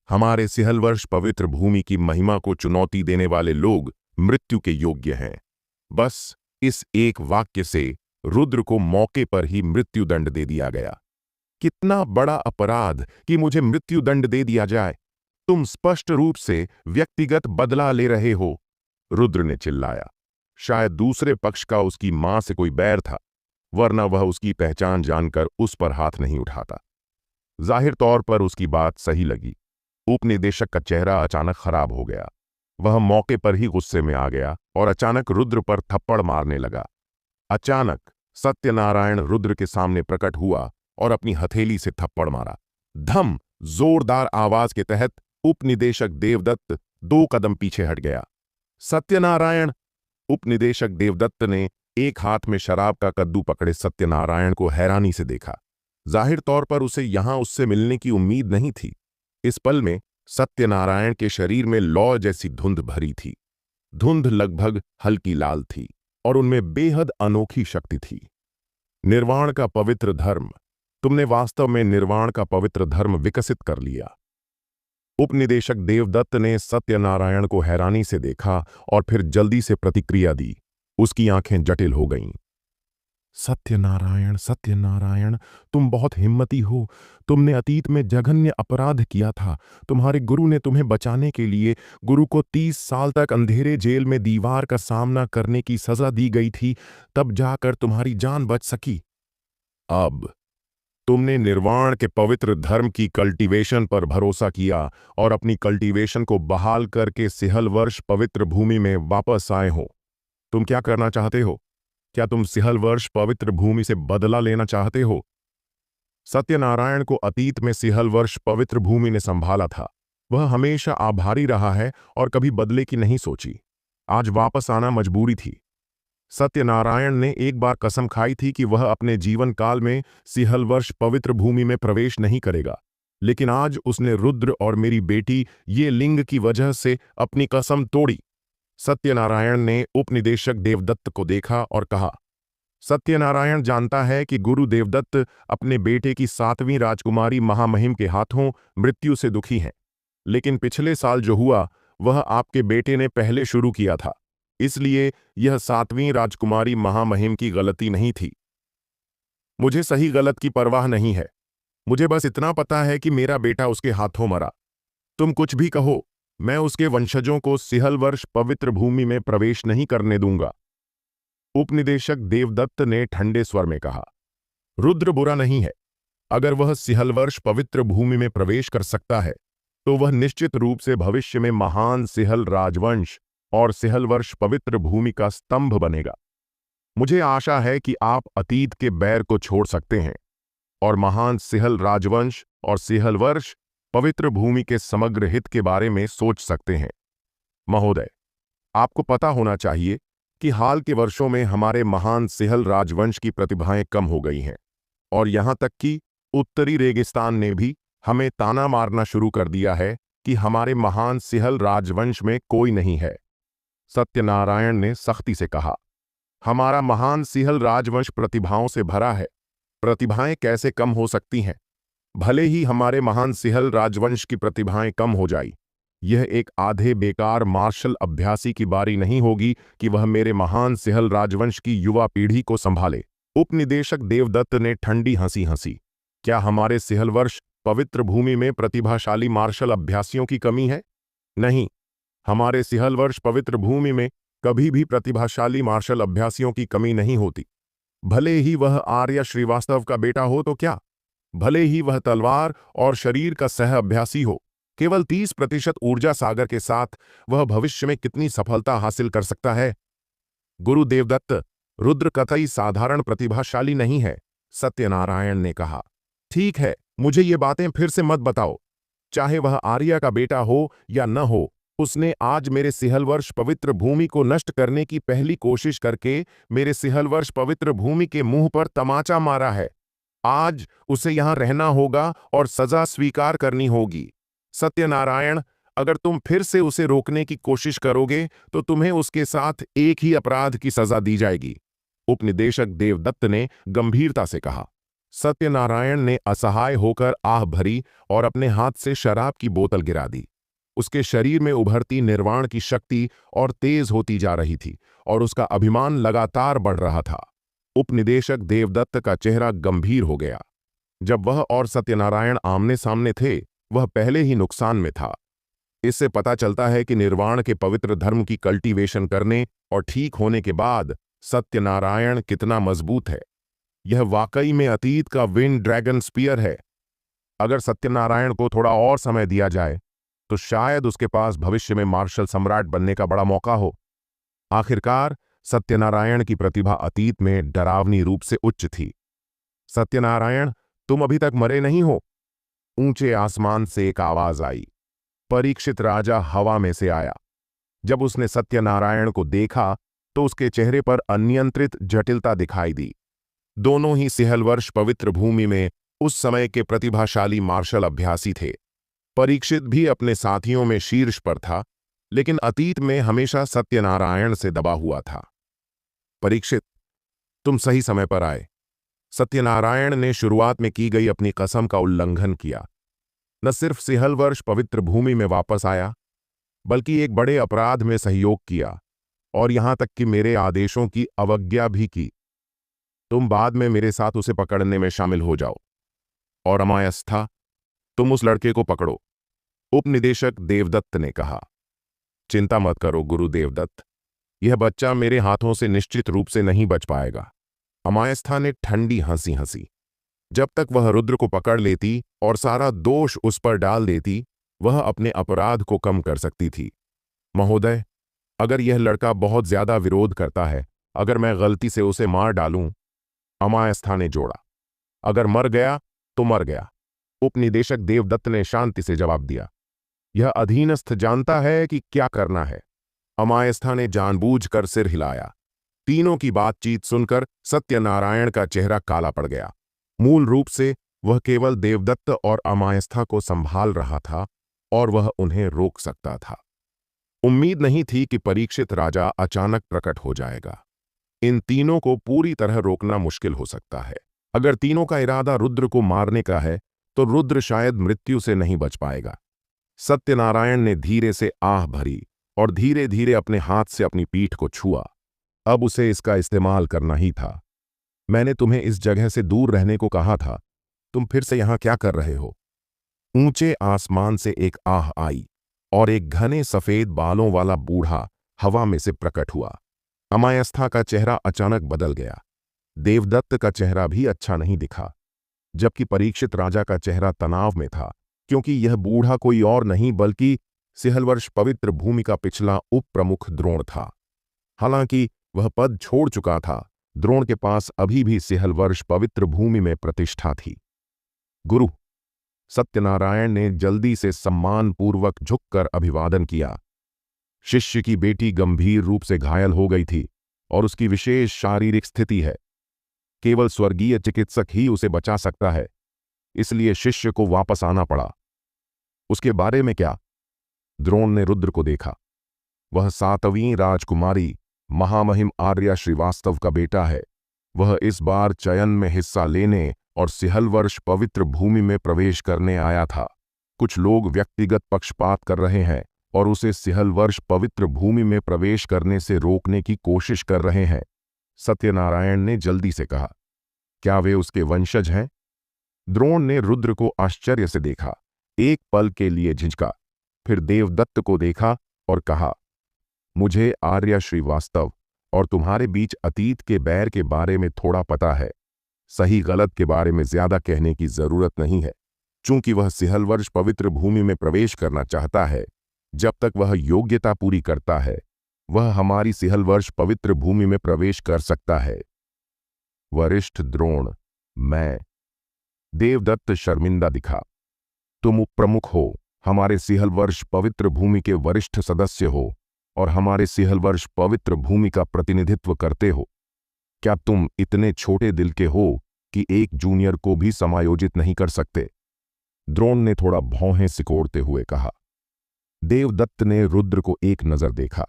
हमारे सिहल वर्ष पवित्र भूमि की महिमा को चुनौती देने वाले लोग मृत्यु के योग्य हैं। बस इस एक वाक्य से रुद्र को मौके पर ही मृत्युदंड दे दिया गया। कितना बड़ा अपराध कि मुझे मृत्युदंड दे दिया जाए। तुम स्पष्ट रूप से व्यक्तिगत बदला ले रहे हो, रुद्र ने चिल्लाया। शायद दूसरे पक्ष का उसकी मां से कोई बैर था, वरना वह उसकी पहचान जानकर उस पर हाथ नहीं उठाता। जाहिर तौर पर उसकी बात सही लगी। उपनिदेशक का चेहरा अचानक खराब हो गया। वह मौके पर ही गुस्से में आ गया और अचानक रुद्र पर थप्पड़ मारने लगा। अचानक सत्यनारायण रुद्र के सामने प्रकट हुआ और अपनी हथेली से थप्पड़ मारा। धम! जोरदार आवाज के तहत उपनिदेशक देवदत्त 2 कदम पीछे हट गया। सत्यनारायण! उपनिदेशक देवदत्त ने एक हाथ में शराब का कद्दू पकड़े सत्यनारायण को हैरानी से देखा। जाहिर तौर पर उसे यहां उससे मिलने की उम्मीद नहीं थी। इस पल में सत्यनारायण के शरीर में लौ जैसी धुंध भरी थी। धुंध लगभग हल्की लाल थी और उनमें बेहद अनोखी शक्ति थी। निर्वाण का पवित्र धर्म! तुमने वास्तव में निर्वाण का पवित्र धर्म विकसित कर लिया। उपनिदेशक देवदत्त ने सत्यनारायण को हैरानी से देखा और फिर जल्दी से प्रतिक्रिया दी। उसकी आंखें जटिल हो गईं। सत्यनारायण, सत्यनारायण, तुम बहुत हिम्मती हो। तुमने अतीत में जघन्य अपराध किया था। तुम्हारे गुरु ने तुम्हें बचाने के लिए गुरु को 30 साल तक अंधेरे जेल में दीवार का सामना करने की सजा दी गई थी, तब जाकर तुम्हारी जान बच सकी। अब तुमने निर्वाण के पवित्र धर्म की कल्टीवेशन पर भरोसा किया और अपनी कल्टीवेशन को बहाल करके सिहल वर्ष पवित्र भूमि में वापस आए हो। तुम क्या करना चाहते हो? क्या तुम सिहल वर्ष पवित्र भूमि से बदला लेना चाहते हो? सत्यनारायण को अतीत में सिहल वर्ष पवित्र भूमि ने संभाला था। वह हमेशा आभारी रहा है और कभी बदले की नहीं सोची। आज वापस आना मजबूरी थी। सत्यनारायण ने एक बार कसम खाई थी कि वह अपने जीवन काल में सिहल वर्ष पवित्र भूमि में प्रवेश नहीं करेगा, लेकिन आज उसने रुद्र और मेरी बेटी ये लिंग की वजह से अपनी कसम तोड़ी। सत्यनारायण ने उपनिदेशक देवदत्त को देखा और कहा, सत्यनारायण जानता है कि गुरु देवदत्त अपने बेटे की 7वीं राजकुमारी महामहिम के हाथों मृत्यु से दुखी हैं, लेकिन पिछले साल जो हुआ वह आपके बेटे ने पहले शुरू किया था, इसलिए यह 7वीं राजकुमारी महामहिम की गलती नहीं थी। मुझे सही गलत की परवाह नहीं है। मुझे बस इतना पता है कि मेरा बेटा उसके हाथों मरा। तुम कुछ भी कहो, मैं उसके वंशजों को सिहल वर्ष पवित्र भूमि में प्रवेश नहीं करने दूंगा। उपनिदेशक देवदत्त ने ठंडे स्वर में कहा, रुद्र बुरा नहीं है। अगर वह सिहल वर्ष पवित्र भूमि में प्रवेश कर सकता है तो वह निश्चित रूप से भविष्य में महान सिहल राजवंश और सिहल वर्ष पवित्र भूमि का स्तंभ बनेगा। मुझे आशा है कि आप अतीत के बैर को छोड़ सकते हैं और महान सिहल राजवंश और सिहल वर्ष पवित्र भूमि के समग्र हित के बारे में सोच सकते हैं। महोदय, आपको पता होना चाहिए कि हाल के वर्षों में हमारे महान सिहल राजवंश की प्रतिभाएं कम हो गई हैं और यहां तक कि उत्तरी रेगिस्तान ने भी हमें ताना मारना शुरू कर दिया है कि हमारे महान सिहल राजवंश में कोई नहीं है। सत्यनारायण ने सख्ती से कहा, हमारा महान सिंहल राजवंश प्रतिभाओं से भरा है। प्रतिभाएं कैसे कम हो सकती हैं? भले ही हमारे महान सिंहल राजवंश की प्रतिभाएं कम हो जाई, यह एक आधे बेकार मार्शल अभ्यासी की बारी नहीं होगी कि वह मेरे महान सिंहल राजवंश की युवा पीढ़ी को संभाले। उपनिदेशक देवदत्त ने ठंडी हंसी हंसी। क्या हमारे सिंहल वर्ष पवित्र भूमि में प्रतिभाशाली मार्शल अभ्यासियों की कमी है? नहीं, हमारे सिंहल वर्ष पवित्र भूमि में कभी भी प्रतिभाशाली मार्शल अभ्यासियों की कमी नहीं होती। भले ही वह आर्य श्रीवास्तव का बेटा हो तो क्या, भले ही वह तलवार और शरीर का सह अभ्यासी हो, केवल 30% ऊर्जा सागर के साथ वह भविष्य में कितनी सफलता हासिल कर सकता है? गुरु देवदत्त, रुद्र कतई साधारण प्रतिभाशाली नहीं है, सत्यनारायण ने कहा। ठीक है, मुझे ये बातें फिर से मत बताओ। चाहे वह आर्य का बेटा हो या न हो, उसने आज मेरे सिंहल वर्ष पवित्र भूमि को नष्ट करने की पहली कोशिश करके मेरे सिंहल वर्ष पवित्र भूमि के मुंह पर तमाचा मारा है। आज उसे यहां रहना होगा और सजा स्वीकार करनी होगी। सत्यनारायण, अगर तुम फिर से उसे रोकने की कोशिश करोगे तो तुम्हें उसके साथ एक ही अपराध की सजा दी जाएगी, उपनिदेशक देवदत्त ने गंभीरता से कहा। सत्यनारायण ने असहाय होकर आह भरी और अपने हाथ से शराब की बोतल गिरा दी। उसके शरीर में उभरती निर्वाण की शक्ति और तेज होती जा रही थी और उसका अभिमान लगातार बढ़ रहा था। उपनिदेशक देवदत्त का चेहरा गंभीर हो गया। जब वह और सत्यनारायण आमने सामने थे, वह पहले ही नुकसान में था। इससे पता चलता है कि निर्वाण के पवित्र धर्म की कल्टीवेशन करने और ठीक होने के बाद सत्यनारायण कितना मजबूत है। यह वाकई में अतीत का विंड ड्रैगन स्पीयर है। अगर सत्यनारायण को थोड़ा और समय दिया जाए तो शायद उसके पास भविष्य में मार्शल सम्राट बनने का बड़ा मौका हो। आखिरकार सत्यनारायण की प्रतिभा अतीत में डरावनी रूप से उच्च थी। सत्यनारायण, तुम अभी तक मरे नहीं हो। ऊंचे आसमान से एक आवाज आई। परीक्षित राजा हवा में से आया। जब उसने सत्यनारायण को देखा तो उसके चेहरे पर अनियंत्रित जटिलता दिखाई दी। दोनों ही सिंहल वर्ष पवित्र भूमि में उस समय के प्रतिभाशाली मार्शल अभ्यासी थे। परीक्षित भी अपने साथियों में शीर्ष पर था, लेकिन अतीत में हमेशा सत्यनारायण से दबा हुआ था। परीक्षित, तुम सही समय पर आए। सत्यनारायण ने शुरुआत में की गई अपनी कसम का उल्लंघन किया। न सिर्फ सिंहल वर्ष पवित्र भूमि में वापस आया, बल्कि एक बड़े अपराध में सहयोग किया और यहां तक कि मेरे आदेशों की अवज्ञा भी की। तुम बाद में मेरे साथ उसे पकड़ने में शामिल हो जाओ। और अमायस्था, तुम उस लड़के को पकड़ो, उपनिदेशक देवदत्त ने कहा। चिंता मत करो गुरु देवदत्त, यह बच्चा मेरे हाथों से निश्चित रूप से नहीं बच पाएगा। अमायस्था ने ठंडी हंसी हंसी। जब तक वह रुद्र को पकड़ लेती और सारा दोष उस पर डाल देती, वह अपने अपराध को कम कर सकती थी। महोदय, अगर यह लड़का बहुत ज्यादा विरोध करता है, अगर मैं गलती से उसे मार डालूं, अमायस्था ने जोड़ा। अगर मर गया तो मर गया, उपनिदेशक देवदत्त ने शांति से जवाब दिया। यह अधीनस्थ जानता है कि क्या करना है। अमायस्था ने जानबूझकर सिर हिलाया। तीनों की बातचीत सुनकर सत्यनारायण का चेहरा काला पड़ गया। मूल रूप से वह केवल देवदत्त और अमायस्था को संभाल रहा था और वह उन्हें रोक सकता था। उम्मीद नहीं थी कि परीक्षित राजा अचानक प्रकट हो जाएगा। इन तीनों को पूरी तरह रोकना मुश्किल हो सकता है। अगर तीनों का इरादा रुद्र को मारने का है तो रुद्र शायद मृत्यु से नहीं बच पाएगा। सत्यनारायण ने धीरे से आह भरी और धीरे धीरे अपने हाथ से अपनी पीठ को छुआ। अब उसे इसका इस्तेमाल करना ही था। मैंने तुम्हें इस जगह से दूर रहने को कहा था, तुम फिर से यहां क्या कर रहे हो? ऊंचे आसमान से एक आह आई और एक घने सफेद बालों वाला बूढ़ा हवा में से प्रकट हुआ। अमायस्था का चेहरा अचानक बदल गया। देवदत्त का चेहरा भी अच्छा नहीं दिखा, जबकि परीक्षित राजा का चेहरा तनाव में था, क्योंकि यह बूढ़ा कोई और नहीं बल्कि सिंहल वर्ष पवित्र भूमि का पिछला उप प्रमुख द्रोण था। हालांकि वह पद छोड़ चुका था, द्रोण के पास अभी भी सिंहल वर्ष पवित्र भूमि में प्रतिष्ठा थी। गुरु, सत्यनारायण ने जल्दी से सम्मानपूर्वक झुककर अभिवादन किया। शिष्य की बेटी गंभीर रूप से घायल हो गई थी और उसकी विशेष शारीरिक स्थिति है। केवल स्वर्गीय चिकित्सक ही उसे बचा सकता है, इसलिए शिष्य को वापस आना पड़ा। उसके बारे में क्या? द्रोण ने रुद्र को देखा। वह 7वीं राजकुमारी महामहिम आर्या श्रीवास्तव का बेटा है। वह इस बार चयन में हिस्सा लेने और सिहलवर्ष पवित्र भूमि में प्रवेश करने आया था। कुछ लोग व्यक्तिगत पक्षपात कर रहे हैं और उसे सिहलवर्ष पवित्र भूमि में प्रवेश करने से रोकने की कोशिश कर रहे हैं। सत्यनारायण ने जल्दी से कहा, क्या वे उसके वंशज हैं? द्रोण ने रुद्र को आश्चर्य से देखा, एक पल के लिए झिझका, फिर देवदत्त को देखा और कहा, मुझे आर्या श्रीवास्तव और तुम्हारे बीच अतीत के बैर के बारे में थोड़ा पता है। सही गलत के बारे में ज्यादा कहने की जरूरत नहीं है। चूंकि वह सिहलवर्ष पवित्र भूमि में प्रवेश करना चाहता है, जब तक वह योग्यता पूरी करता है, वह हमारी सिहलवर्ष पवित्र भूमि में प्रवेश कर सकता है। वरिष्ठ द्रोण, मैं। देवदत्त शर्मिंदा दिखा। तुम उपप्रमुख हो, हमारे सिहलवर्ष पवित्र भूमि के वरिष्ठ सदस्य हो और हमारे सिहलवर्ष पवित्र भूमि का प्रतिनिधित्व करते हो। क्या तुम इतने छोटे दिल के हो कि एक जूनियर को भी समायोजित नहीं कर सकते? द्रोण ने थोड़ा भौहें सिकोड़ते हुए कहा। देवदत्त ने रुद्र को एक नजर देखा,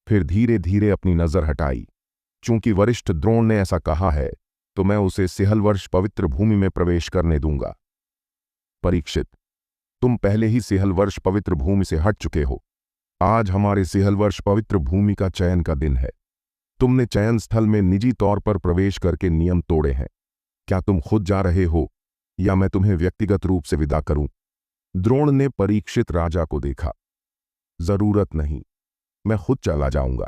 फिर धीरे धीरे अपनी नजर हटाई। चूंकि वरिष्ठ द्रोण ने ऐसा कहा है, तो मैं उसे सिहलवर्ष पवित्र भूमि में प्रवेश करने दूंगा। परीक्षित, तुम पहले ही सिहलवर्ष पवित्र भूमि से हट चुके हो। आज हमारे सिहलवर्ष पवित्र भूमि का चयन का दिन है। तुमने चयन स्थल में निजी तौर पर प्रवेश करके नियम तोड़े हैं। क्या तुम खुद जा रहे हो या मैं तुम्हें व्यक्तिगत रूप से विदा करूं? द्रोण ने परीक्षित राजा को देखा। जरूरत नहीं, मैं खुद चला जाऊंगा।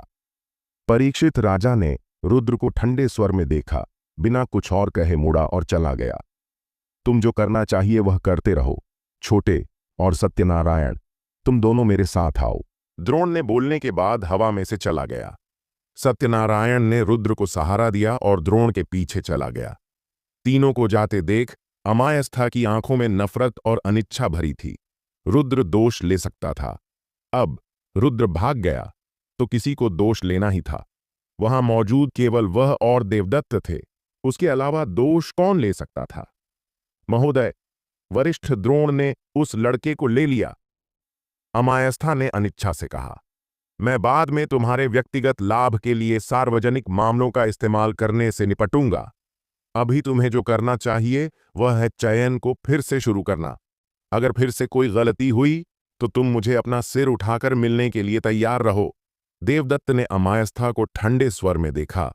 परीक्षित राजा ने रुद्र को ठंडे स्वर में देखा, बिना कुछ और कहे मुड़ा और चला गया। तुम जो करना चाहिए वह करते रहो। छोटे और सत्यनारायण, तुम दोनों मेरे साथ आओ। द्रोण ने बोलने के बाद हवा में से चला गया। सत्यनारायण ने रुद्र को सहारा दिया और द्रोण के पीछे चला गया। तीनों को जाते देख अमायस्था की आंखों में नफरत और अनिच्छा भरी थी। रुद्र दोष ले सकता था। अब रुद्र भाग गया तो किसी को दोष लेना ही था। वहां मौजूद केवल वह और देवदत्त थे। उसके अलावा दोष कौन ले सकता था? महोदय, वरिष्ठ द्रोण ने उस लड़के को ले लिया। अमायस्था ने अनिच्छा से कहा, मैं बाद में तुम्हारे व्यक्तिगत लाभ के लिए सार्वजनिक मामलों का इस्तेमाल करने से निपटूंगा। अभी तुम्हें जो करना चाहिए वह है चयन को फिर से शुरू करना। अगर फिर से कोई गलती हुई तो तुम मुझे अपना सिर उठाकर मिलने के लिए तैयार रहो। देवदत्त ने अमायस्था को ठंडे स्वर में देखा।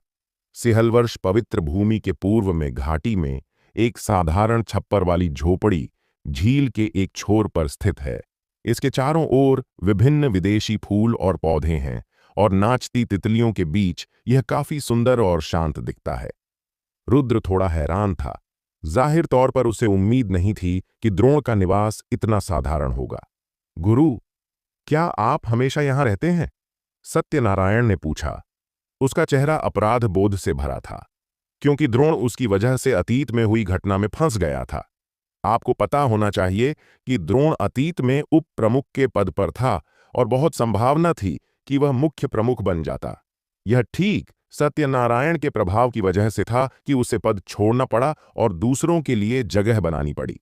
सिहलवर्ष पवित्र भूमि के पूर्व में घाटी में एक साधारण छप्पर वाली झोपड़ी झील के एक छोर पर स्थित है। इसके चारों ओर विभिन्न विदेशी फूल और पौधे हैं और नाचती तितलियों के बीच यह काफी सुंदर और शांत दिखता है। रुद्र थोड़ा हैरान था। जाहिर तौर पर उसे उम्मीद नहीं थी कि द्रोण का निवास इतना साधारण होगा। गुरु, क्या आप हमेशा यहां रहते हैं? सत्यनारायण ने पूछा। उसका चेहरा अपराध बोध से भरा था, क्योंकि द्रोण उसकी वजह से अतीत में हुई घटना में फंस गया था। आपको पता होना चाहिए कि द्रोण अतीत में उप प्रमुख के पद पर था और बहुत संभावना थी कि वह मुख्य प्रमुख बन जाता। यह ठीक सत्यनारायण के प्रभाव की वजह से था कि उसे पद छोड़ना पड़ा और दूसरों के लिए जगह बनानी पड़ी।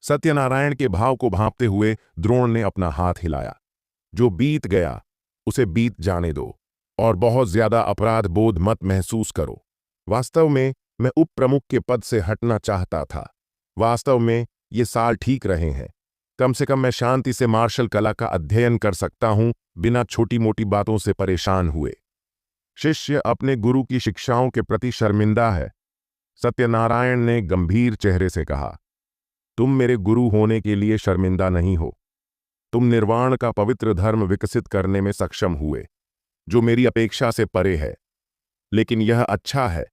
सत्यनारायण के भाव को भांपते हुए द्रोण ने अपना हाथ हिलाया। जो बीत गया उसे बीत जाने दो और बहुत ज्यादा अपराध बोध मत महसूस करो। वास्तव में मैं उप प्रमुख के पद से हटना चाहता था। वास्तव में ये साल ठीक रहे हैं। कम से कम मैं शांति से मार्शल कला का अध्ययन कर सकता हूं, बिना छोटी मोटी बातों से परेशान हुए। शिष्य अपने गुरु की शिक्षाओं के प्रति शर्मिंदा है, सत्यनारायण ने गंभीर चेहरे से कहा। तुम मेरे गुरु होने के लिए शर्मिंदा नहीं हो। तुम निर्वाण का पवित्र धर्म विकसित करने में सक्षम हुए, जो मेरी अपेक्षा से परे है। लेकिन यह अच्छा है,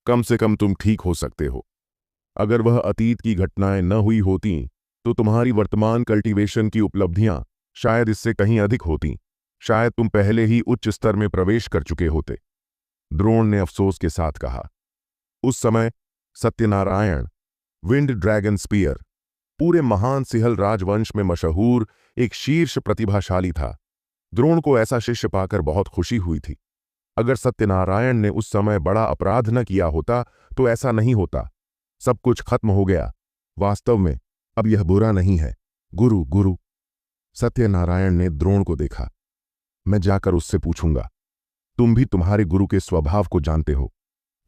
कम से कम तुम ठीक हो सकते हो। अगर वह अतीत की घटनाएं न हुई होती तो तुम्हारी वर्तमान कल्टीवेशन की उपलब्धियां शायद इससे कहीं अधिक होती। शायद तुम पहले ही उच्च स्तर में प्रवेश कर चुके होते, द्रोण ने अफसोस के साथ कहा। उस समय सत्यनारायण विंड ड्रैगन स्पीयर पूरे महान सिहल राजवंश में मशहूर एक शीर्ष प्रतिभाशाली था। द्रोण को ऐसा शिष्य पाकर बहुत खुशी हुई थी। अगर सत्यनारायण ने उस समय बड़ा अपराध न किया होता तो ऐसा नहीं होता। सब कुछ खत्म हो गया। वास्तव में अब यह बुरा नहीं है। गुरु, गुरु। सत्यनारायण ने द्रोण को देखा। मैं जाकर उससे पूछूंगा। तुम भी तुम्हारे गुरु के स्वभाव को जानते हो।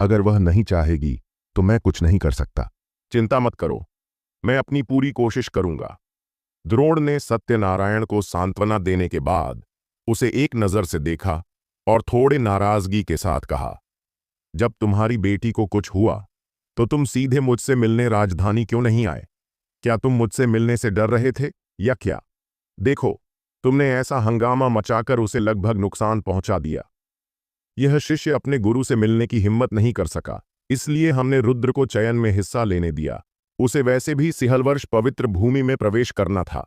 अगर वह नहीं चाहेगी तो मैं कुछ नहीं कर सकता। चिंता मत करो, मैं अपनी पूरी कोशिश करूंगा। द्रोण ने सत्यनारायण को सांत्वना देने के बाद उसे एक नजर से देखा और थोड़े नाराजगी के साथ कहा, जब तुम्हारी बेटी को कुछ हुआ तो तुम सीधे मुझसे मिलने राजधानी क्यों नहीं आए? क्या तुम मुझसे मिलने से डर रहे थे या क्या? देखो, तुमने ऐसा हंगामा मचाकर उसे लगभग नुकसान पहुंचा दिया। यह शिष्य अपने गुरु से मिलने की हिम्मत नहीं कर सका, इसलिए हमने रुद्र को चयन में हिस्सा लेने दिया। उसे वैसे भी सिहलवर्ष पवित्र भूमि में प्रवेश करना था।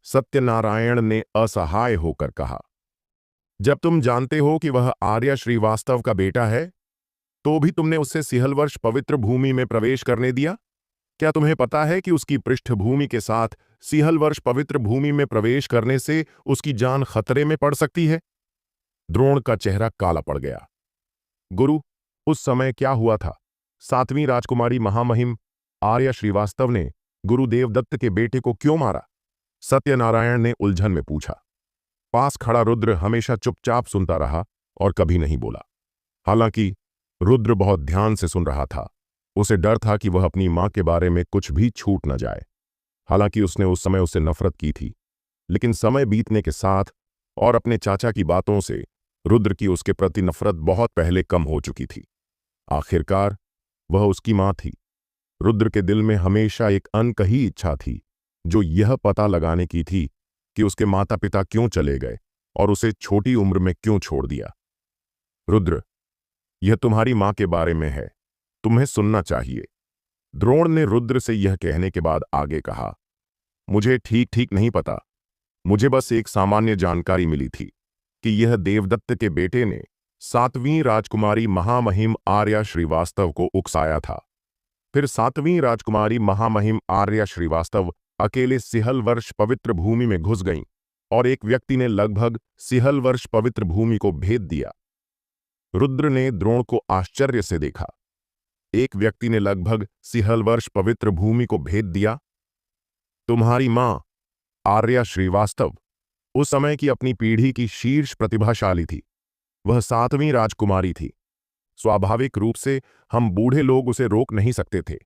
सत्यनारायण ने असहाय होकर कहा, जब तुम जानते हो कि वह आर्य श्रीवास्तव का बेटा है, तो भी तुमने उससे सिहलवर्ष पवित्र भूमि में प्रवेश करने दिया? क्या तुम्हें पता है कि उसकी पृष्ठभूमि के साथ सिहलवर्ष पवित्र भूमि में प्रवेश करने से उसकी जान खतरे में पड़ सकती है? द्रोण का चेहरा काला पड़ गया। गुरु, उस समय क्या हुआ था? 7वीं राजकुमारी महामहिम आर्य श्रीवास्तव ने गुरु देवदत्त के बेटे को क्यों मारा? सत्यनारायण ने उलझन में पूछा। पास खड़ा रुद्र हमेशा चुपचाप सुनता रहा और कभी नहीं बोला। हालांकि रुद्र बहुत ध्यान से सुन रहा था। उसे डर था कि वह अपनी मां के बारे में कुछ भी छूट न जाए। हालांकि उसने उस समय उसे नफरत की थी, लेकिन समय बीतने के साथ और अपने चाचा की बातों से रुद्र की उसके प्रति नफरत बहुत पहले कम हो चुकी थी। आखिरकार वह उसकी मां थी। रुद्र के दिल में हमेशा एक अनकही इच्छा थी, जो यह पता लगाने की थी कि उसके माता पिता क्यों चले गए और उसे छोटी उम्र में क्यों छोड़ दिया। रुद्र, यह तुम्हारी मां के बारे में है, तुम्हें सुनना चाहिए। द्रोण ने रुद्र से यह कहने के बाद आगे कहा, मुझे ठीक ठीक नहीं पता। मुझे बस एक सामान्य जानकारी मिली थी कि यह देवदत्त के बेटे ने 7वीं राजकुमारी महामहिम आर्या श्रीवास्तव को उकसाया था। फिर 7वीं राजकुमारी महामहिम आर्या श्रीवास्तव अकेले सिहलवर्ष पवित्र भूमि में घुस गईं और एक व्यक्ति ने लगभग सिहलवर्ष पवित्र भूमि को भेद दिया। रुद्र ने द्रोण को आश्चर्य से देखा। एक व्यक्ति ने लगभग सिहलवर्ष पवित्र भूमि को भेद दिया? तुम्हारी मां आर्या श्रीवास्तव उस समय की अपनी पीढ़ी की शीर्ष प्रतिभाशाली थी। वह 7वीं राजकुमारी थी। स्वाभाविक रूप से हम बूढ़े लोग उसे रोक नहीं सकते थे,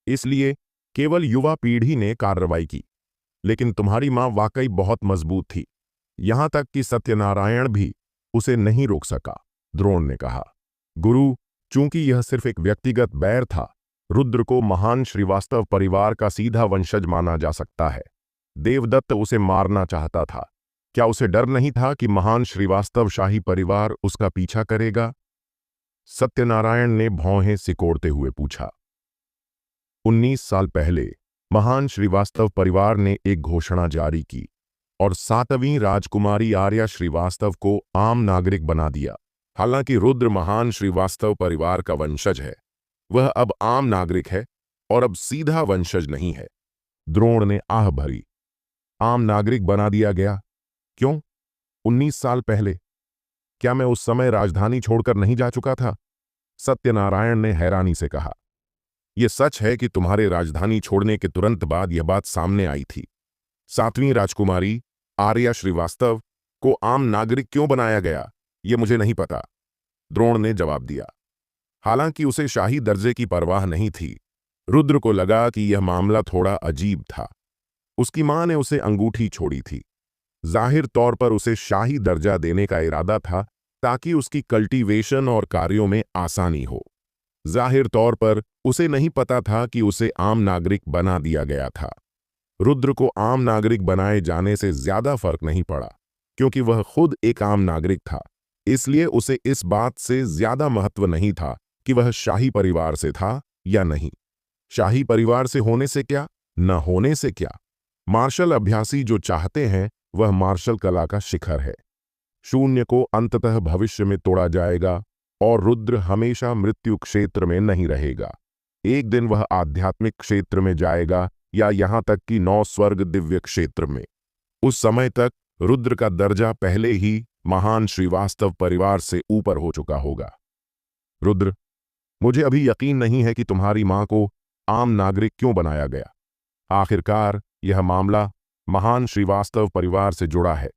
इसलिए केवल युवा पीढ़ी ने कार्रवाई की। लेकिन तुम्हारी मां वाकई बहुत मजबूत थी, यहां तक कि सत्यनारायण भी उसे नहीं रोक सका। द्रोण ने कहा, गुरु, चूंकि यह सिर्फ एक व्यक्तिगत बैर था, रुद्र को महान श्रीवास्तव परिवार का सीधा वंशज माना जा सकता है। देवदत्त उसे मारना चाहता था। क्या उसे डर नहीं था कि महान श्रीवास्तव शाही परिवार उसका पीछा करेगा? सत्यनारायण ने भौहें सिकोड़ते हुए पूछा। 19 साल पहले महान श्रीवास्तव परिवार ने एक घोषणा जारी की और 7वीं राजकुमारी आर्या श्रीवास्तव को आम नागरिक बना दिया। हालांकि रुद्र महान श्रीवास्तव परिवार का वंशज है, वह अब आम नागरिक है और अब सीधा वंशज नहीं है। द्रोण ने आह भरी। आम नागरिक बना दिया गया? क्यों? 19 साल पहले क्या मैं उस समय राजधानी छोड़कर नहीं जा चुका था? सत्यनारायण ने हैरानी से कहा, यह सच है कि तुम्हारे राजधानी छोड़ने के तुरंत बाद यह बात सामने आई थी। 7वीं राजकुमारी आर्या श्रीवास्तव को आम नागरिक क्यों बनाया गया, यह मुझे नहीं पता, द्रोण ने जवाब दिया। हालांकि उसे शाही दर्जे की परवाह नहीं थी, रुद्र को लगा कि यह मामला थोड़ा अजीब था। उसकी मां ने उसे अंगूठी छोड़ी थी। जाहिर तौर पर उसे शाही दर्जा देने का इरादा था ताकि उसकी कल्टीवेशन और कार्यों में आसानी हो। जाहिर तौर पर उसे नहीं पता था कि उसे आम नागरिक बना दिया गया था। रुद्र को आम नागरिक बनाए जाने से ज्यादा फर्क नहीं पड़ा, क्योंकि वह खुद एक आम नागरिक था। इसलिए उसे इस बात से ज्यादा महत्व नहीं था कि वह शाही परिवार से था या नहीं। शाही परिवार से होने से क्या, न होने से क्या। मार्शल अभ्यासी जो चाहते हैं वह मार्शल कला का शिखर है। शून्य को अंततः भविष्य में तोड़ा जाएगा और रुद्र हमेशा मृत्यु क्षेत्र में नहीं रहेगा। एक दिन वह आध्यात्मिक क्षेत्र में जाएगा या यहां तक कि 9 स्वर्ग दिव्य क्षेत्र में। उस समय तक रुद्र का दर्जा पहले ही महान श्रीवास्तव परिवार से ऊपर हो चुका होगा। रुद्र, मुझे अभी यकीन नहीं है कि तुम्हारी मां को आम नागरिक क्यों बनाया गया। आखिरकार यह मामला महान श्रीवास्तव परिवार से जुड़ा है,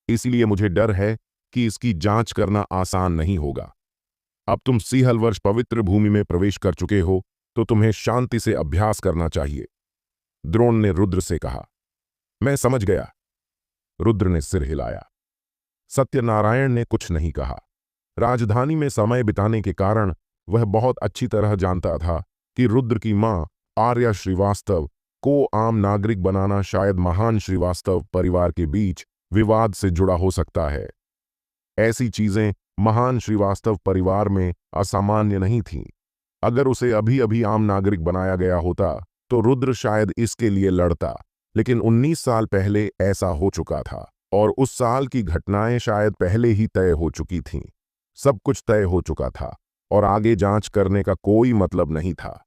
इसलिए मुझे डर है कि इसकी जांच करना आसान नहीं होगा। अब तुम सिहल वर्ष पवित्र भूमि में प्रवेश कर चुके हो, तो तुम्हें शांति से अभ्यास करना चाहिए। द्रोण ने रुद्र से कहा। मैं समझ गया। रुद्र ने सिर हिलाया। सत्यनारायण ने कुछ नहीं कहा। राजधानी में समय बिताने के कारण वह बहुत अच्छी तरह जानता था कि रुद्र की मां आर्या श्रीवास्तव को आम नागरिक बनाना शायद महान श्रीवास्तव परिवार के बीच विवाद से जुड़ा हो सकता है। ऐसी चीजें महान श्रीवास्तव परिवार में असामान्य नहीं थीं। अगर उसे अभी अभी आम नागरिक बनाया गया होता तो रुद्र शायद इसके लिए लड़ता, लेकिन 19 साल पहले ऐसा हो चुका था और उस साल की घटनाएं शायद पहले ही तय हो चुकी थीं। सब कुछ तय हो चुका था और आगे जांच करने का कोई मतलब नहीं था।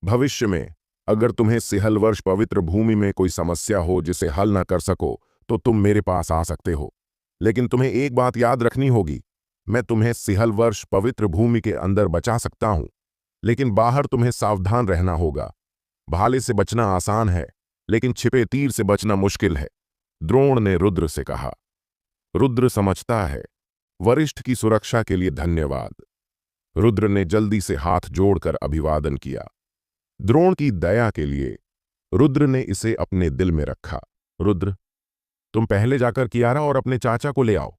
भविष्य में अगर तुम्हें सिहल वर्ष पवित्र भूमि में कोई समस्या हो जिसे हल न कर सको तो तुम मेरे पास आ सकते हो, लेकिन तुम्हें एक बात याद रखनी होगी। मैं तुम्हें सिहल वर्ष पवित्र भूमि के अंदर बचा सकता हूं, लेकिन बाहर तुम्हें सावधान रहना होगा। भाले से बचना आसान है, लेकिन छिपे तीर से बचना मुश्किल है। द्रोण ने रुद्र से कहा। रुद्र समझता है। वरिष्ठ की सुरक्षा के लिए धन्यवाद। रुद्र ने जल्दी से हाथ जोड़कर अभिवादन किया। द्रोण की दया के लिए रुद्र ने इसे अपने दिल में रखा। रुद्र, तुम पहले जाकर कियारा और अपने चाचा को ले आओ।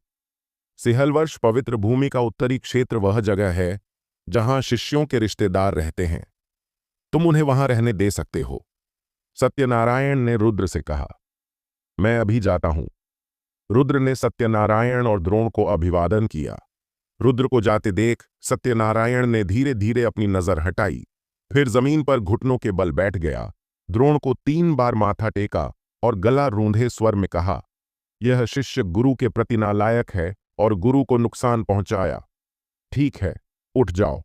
सिहल वर्ष पवित्र भूमि का उत्तरी क्षेत्र वह जगह है जहां शिष्यों के रिश्तेदार रहते हैं। तुम उन्हें वहां रहने दे सकते हो। सत्यनारायण ने रुद्र से कहा। मैं अभी जाता हूं। रुद्र ने सत्यनारायण और द्रोण को अभिवादन किया। रुद्र को जाते देख सत्यनारायण ने धीरे धीरे अपनी नजर हटाई, फिर जमीन पर घुटनों के बल बैठ गया। द्रोण को 3 बार माथा टेका और गला रूंधे स्वर में कहा, यह शिष्य गुरु के प्रति नालायक है और गुरु को नुकसान पहुंचाया। ठीक है, उठ जाओ।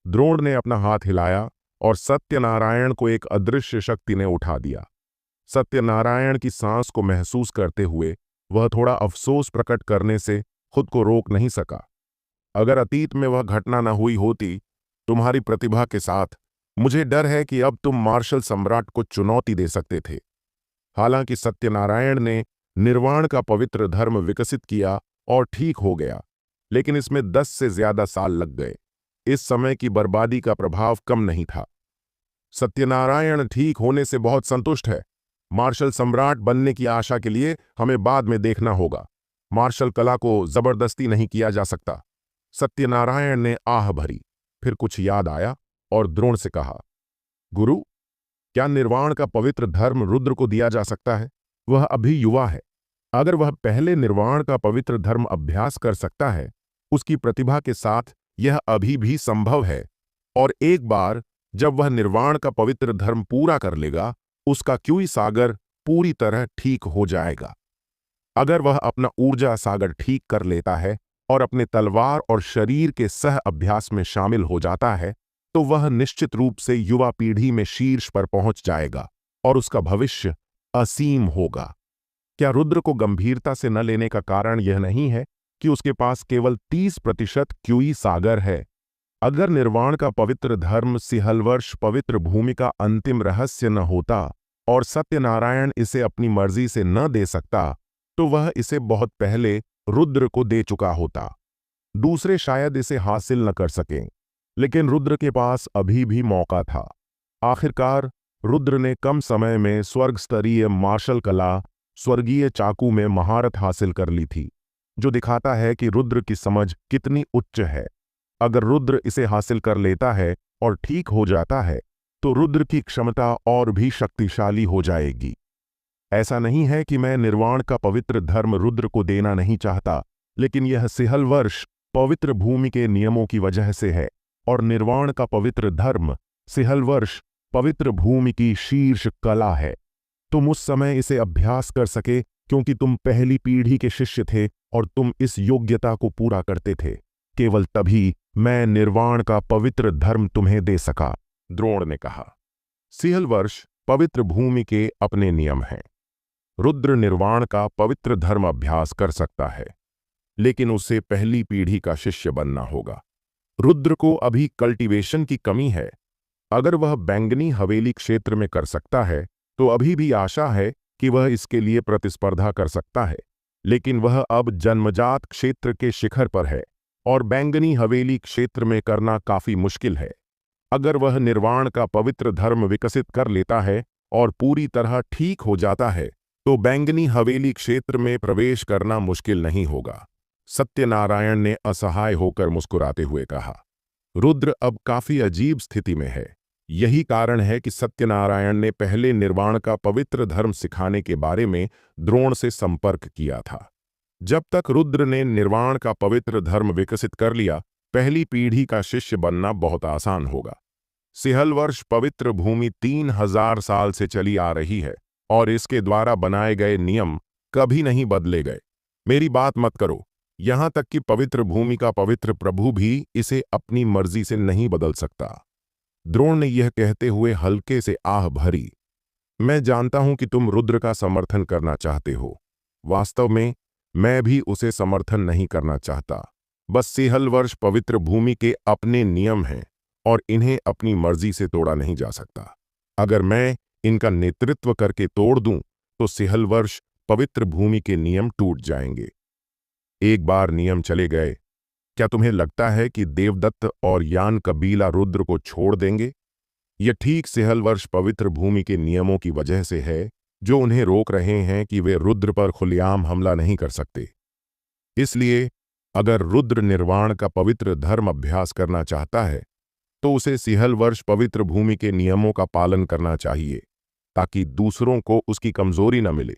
द्रोण ने अपना हाथ हिलाया और सत्यनारायण को एक अदृश्य शक्ति ने उठा दिया। सत्यनारायण की सांस को महसूस करते हुए वह थोड़ा अफसोस प्रकट करने से खुद को रोक नहीं सका। अगर अतीत में वह घटना न हुई होती तुम्हारी प्रतिभा के साथ, मुझे डर है कि अब तुम मार्शल सम्राट को चुनौती दे सकते थे। हालांकि सत्यनारायण ने निर्वाण का पवित्र धर्म विकसित किया और ठीक हो गया, लेकिन इसमें 10 से ज्यादा साल लग गए। इस समय की बर्बादी का प्रभाव कम नहीं था। सत्यनारायण ठीक होने से बहुत संतुष्ट है। मार्शल सम्राट बनने की आशा के लिए हमें बाद में देखना होगा। मार्शल कला को जबरदस्ती नहीं किया जा सकता। सत्यनारायण ने आह भरी, फिर कुछ याद आया और द्रोण से कहा, गुरु, क्या निर्वाण का पवित्र धर्म रुद्र को दिया जा सकता है? वह अभी युवा है। अगर वह पहले निर्वाण का पवित्र धर्म अभ्यास कर सकता है, उसकी प्रतिभा के साथ यह अभी भी संभव है। और एक बार जब वह निर्वाण का पवित्र धर्म पूरा कर लेगा, उसका क्यूई सागर पूरी तरह ठीक हो जाएगा। अगर वह अपना ऊर्जा सागर ठीक कर लेता है और अपने तलवार और शरीर के सह अभ्यास में शामिल हो जाता है, तो वह निश्चित रूप से युवा पीढ़ी में शीर्ष पर पहुंच जाएगा और उसका भविष्य असीम होगा। क्या रुद्र को गंभीरता से न लेने का कारण यह नहीं है कि उसके पास केवल 30% क्यूई सागर है? अगर निर्वाण का पवित्र धर्म सिहल वर्ष पवित्र भूमि का अंतिम रहस्य न होता और सत्यनारायण इसे अपनी मर्जी से न दे सकता, तो वह इसे बहुत पहले रुद्र को दे चुका होता। दूसरे शायद इसे हासिल न कर सकें, लेकिन रुद्र के पास अभी भी मौका था। आखिरकार रुद्र ने कम समय में स्वर्ग स्तरीय मार्शल कला स्वर्गीय चाकू में महारत हासिल कर ली थी, जो दिखाता है कि रुद्र की समझ कितनी उच्च है। अगर रुद्र इसे हासिल कर लेता है और ठीक हो जाता है, तो रुद्र की क्षमता और भी शक्तिशाली हो जाएगी। ऐसा नहीं है कि मैं निर्वाण का पवित्र धर्म रुद्र को देना नहीं चाहता, लेकिन यह सिहल वर्ष पवित्र भूमि के नियमों की वजह से है और निर्वाण का पवित्र धर्म सिहल वर्ष पवित्र भूमि की शीर्ष कला है। तुम उस समय इसे अभ्यास कर सके क्योंकि तुम पहली पीढ़ी के शिष्य थे और तुम इस योग्यता को पूरा करते थे। केवल तभी मैं निर्वाण का पवित्र धर्म तुम्हें दे सका, द्रोण ने कहा। सिहल वर्ष पवित्र भूमि के अपने नियम हैं। रुद्र निर्वाण का पवित्र धर्म अभ्यास कर सकता है, लेकिन उसे पहली पीढ़ी का शिष्य बनना होगा। रुद्र को अभी कल्टीवेशन की कमी है। अगर वह बैंगनी हवेली क्षेत्र में कर सकता है, तो अभी भी आशा है कि वह इसके लिए प्रतिस्पर्धा कर सकता है। लेकिन वह अब जन्मजात क्षेत्र के शिखर पर है और बैंगनी हवेली क्षेत्र में करना काफी मुश्किल है। अगर वह निर्वाण का पवित्र धर्म विकसित कर लेता है और पूरी तरह ठीक हो जाता है तो बैंगनी हवेली क्षेत्र में प्रवेश करना मुश्किल नहीं होगा। सत्यनारायण ने असहाय होकर मुस्कुराते हुए कहा। रुद्र अब काफी अजीब स्थिति में है। यही कारण है कि सत्यनारायण ने पहले निर्वाण का पवित्र धर्म सिखाने के बारे में द्रोण से संपर्क किया था। जब तक रुद्र ने निर्वाण का पवित्र धर्म विकसित कर लिया, पहली पीढ़ी का शिष्य बनना बहुत आसान होगा। सिहल वर्ष पवित्र भूमि 3000 साल से चली आ रही है और इसके द्वारा बनाए गए नियम कभी नहीं बदले गए। मेरी बात मत करो, यहां तक कि पवित्र भूमि का पवित्र प्रभु भी इसे अपनी मर्जी से नहीं बदल सकता। द्रोण ने यह कहते हुए हल्के से आह भरी। मैं जानता हूं कि तुम रुद्र का समर्थन करना चाहते हो। वास्तव में मैं भी उसे समर्थन नहीं करना चाहता। बस सिहल वर्ष पवित्र भूमि के अपने नियम हैं और इन्हें अपनी मर्जी से तोड़ा नहीं जा सकता। अगर मैं इनका नेतृत्व करके तोड़ दूं तो सिहल वर्ष पवित्र भूमि के नियम टूट जाएंगे। एक बार नियम चले गए, क्या तुम्हें लगता है कि देवदत्त और यान कबीला रुद्र को छोड़ देंगे? यह ठीक सिहल वर्ष पवित्र भूमि के नियमों की वजह से है जो उन्हें रोक रहे हैं कि वे रुद्र पर खुलेआम हमला नहीं कर सकते। इसलिए अगर रुद्र निर्वाण का पवित्र धर्म अभ्यास करना चाहता है तो उसे सिहल वर्ष पवित्र भूमि के नियमों का पालन करना चाहिए, ताकि दूसरों को उसकी कमजोरी न मिले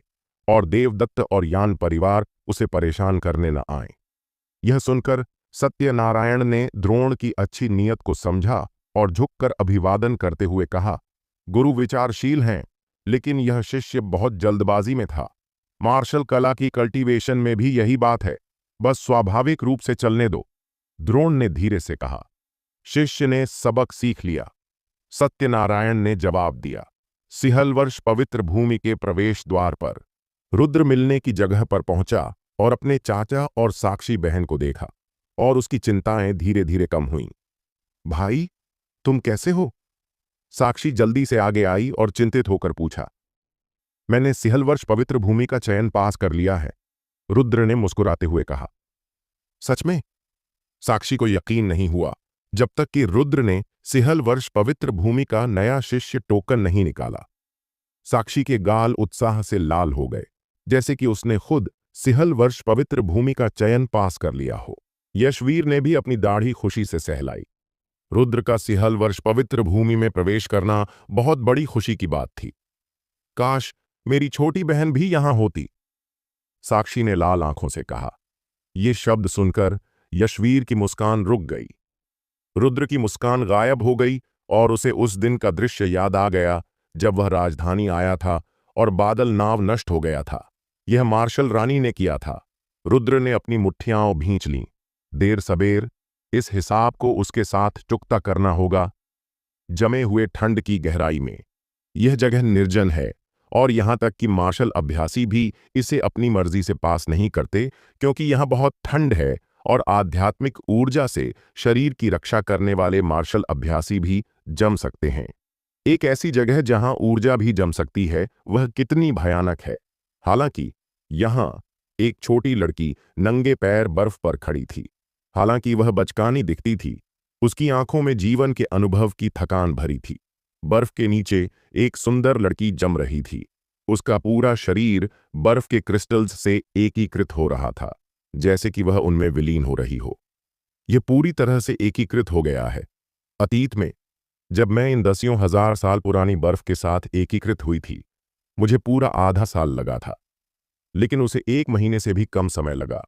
और देवदत्त और यान परिवार उसे परेशान करने न आए। यह सुनकर सत्यनारायण ने द्रोण की अच्छी नीयत को समझा और झुककर अभिवादन करते हुए कहा, गुरु विचारशील हैं, लेकिन यह शिष्य बहुत जल्दबाजी में था। मार्शल कला की कल्टीवेशन में भी यही बात है, बस स्वाभाविक रूप से चलने दो। द्रोण ने धीरे से कहा। शिष्य ने सबक सीख लिया, सत्यनारायण ने जवाब दिया। सिहल वर्ष पवित्र भूमि के प्रवेश द्वार पर रुद्र मिलने की जगह पर पहुंचा और अपने चाचा और साक्षी बहन को देखा और उसकी चिंताएं धीरे धीरे कम हुईं। भाई, तुम कैसे हो? साक्षी जल्दी से आगे आई और चिंतित होकर पूछा। मैंने सिहल वर्ष पवित्र भूमि का चयन पास कर लिया है, रुद्र ने मुस्कुराते हुए कहा। सच में? साक्षी को यकीन नहीं हुआ जब तक कि रुद्र ने सिहल वर्ष पवित्र भूमि का नया शिष्य टोकन नहीं निकाला। साक्षी के गाल उत्साह से लाल हो गए, जैसे कि उसने खुद सिहल वर्ष पवित्र भूमि का चयन पास कर लिया हो। यशवीर ने भी अपनी दाढ़ी खुशी से सहलाई। रुद्र का सिहल वर्ष पवित्र भूमि में प्रवेश करना बहुत बड़ी खुशी की बात थी। काश मेरी छोटी बहन भी यहां होती, साक्षी ने लाल आंखों से कहा। ये शब्द सुनकर यशवीर की मुस्कान रुक गई। रुद्र की मुस्कान गायब हो गई और उसे उस दिन का दृश्य याद आ गया जब वह राजधानी आया था और बादल नाव नष्ट हो गया था। यह मार्शल रानी ने किया था। रुद्र ने अपनी मुट्ठियां भींच लीं। देर सबेर इस हिसाब को उसके साथ चुकता करना होगा। जमे हुए ठंड की गहराई में यह जगह निर्जन है और यहां तक कि मार्शल अभ्यासी भी इसे अपनी मर्जी से पास नहीं करते, क्योंकि यहां बहुत ठंड है और आध्यात्मिक ऊर्जा से शरीर की रक्षा करने वाले मार्शल अभ्यासी भी जम सकते हैं। एक ऐसी जगह जहां ऊर्जा भी जम सकती है, वह कितनी भयानक है। हालांकि यहां एक छोटी लड़की नंगे पैर बर्फ पर खड़ी थी। हालांकि वह बचकानी दिखती थी, उसकी आंखों में जीवन के अनुभव की थकान भरी थी। बर्फ के नीचे एक सुंदर लड़की जम रही थी। उसका पूरा शरीर बर्फ के क्रिस्टल्स से एकीकृत हो रहा था, जैसे कि वह उनमें विलीन हो रही हो। यह पूरी तरह से एकीकृत हो गया है। अतीत में जब मैं इन दसियों हजार साल पुरानी बर्फ के साथ एकीकृत हुई थी, मुझे पूरा आधा साल लगा था, लेकिन उसे 1 महीने से भी कम समय लगा।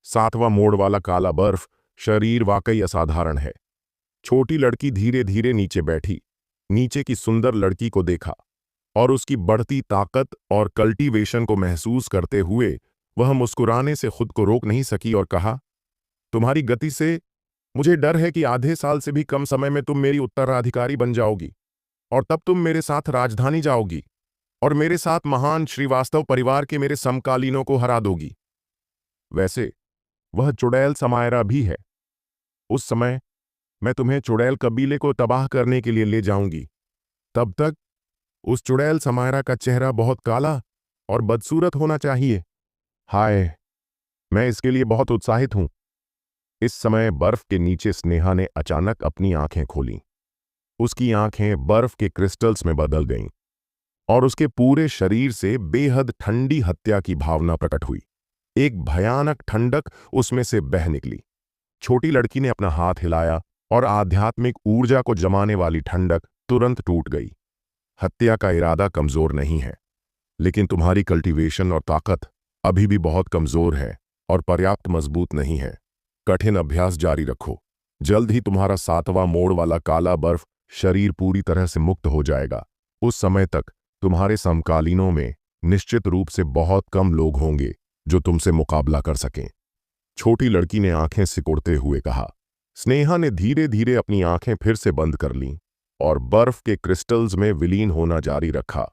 7वां मोड़ वाला काला बर्फ शरीर वाकई असाधारण है। छोटी लड़की धीरे धीरे नीचे बैठी, नीचे की सुंदर लड़की को देखा और उसकी बढ़ती ताकत और कल्टीवेशन को महसूस करते हुए वह मुस्कुराने से खुद को रोक नहीं सकी और कहा, तुम्हारी गति से मुझे डर है कि आधे साल से भी कम समय में तुम मेरी उत्तराधिकारी बन जाओगी और तब तुम मेरे साथ राजधानी जाओगी और मेरे साथ महान श्रीवास्तव परिवार के मेरे समकालीनों को हरा दोगी। वैसे वह चुड़ैल समायरा भी है। उस समय मैं तुम्हें चुड़ैल कबीले को तबाह करने के लिए ले जाऊंगी। तब तक उस चुड़ैल समायरा का चेहरा बहुत काला और बदसूरत होना चाहिए। हाय, मैं इसके लिए बहुत उत्साहित हूं। इस समय बर्फ के नीचे स्नेहा ने अचानक अपनी आंखें खोलीं। उसकी आंखें बर्फ के क्रिस्टल्स में बदल गईं और उसके पूरे शरीर से बेहद ठंडी हत्या की भावना प्रकट हुई। एक भयानक ठंडक उसमें से बह निकली। छोटी लड़की ने अपना हाथ हिलाया और आध्यात्मिक ऊर्जा को जमाने वाली ठंडक तुरंत टूट गई। हत्या का इरादा कमजोर नहीं है, लेकिन तुम्हारी कल्टीवेशन और ताकत अभी भी बहुत कमजोर है और पर्याप्त मजबूत नहीं है। कठिन अभ्यास जारी रखो। जल्द ही तुम्हारा 7वां मोड़ वाला काला बर्फ शरीर पूरी तरह से मुक्त हो जाएगा। उस समय तक तुम्हारे समकालीनों में निश्चित रूप से बहुत कम लोग होंगे जो तुमसे मुकाबला कर सकें। छोटी लड़की ने आंखें सिकुड़ते हुए कहा। स्नेहा ने धीरे धीरे अपनी आंखें फिर से बंद कर लीं और बर्फ के क्रिस्टल्स में विलीन होना जारी रखा।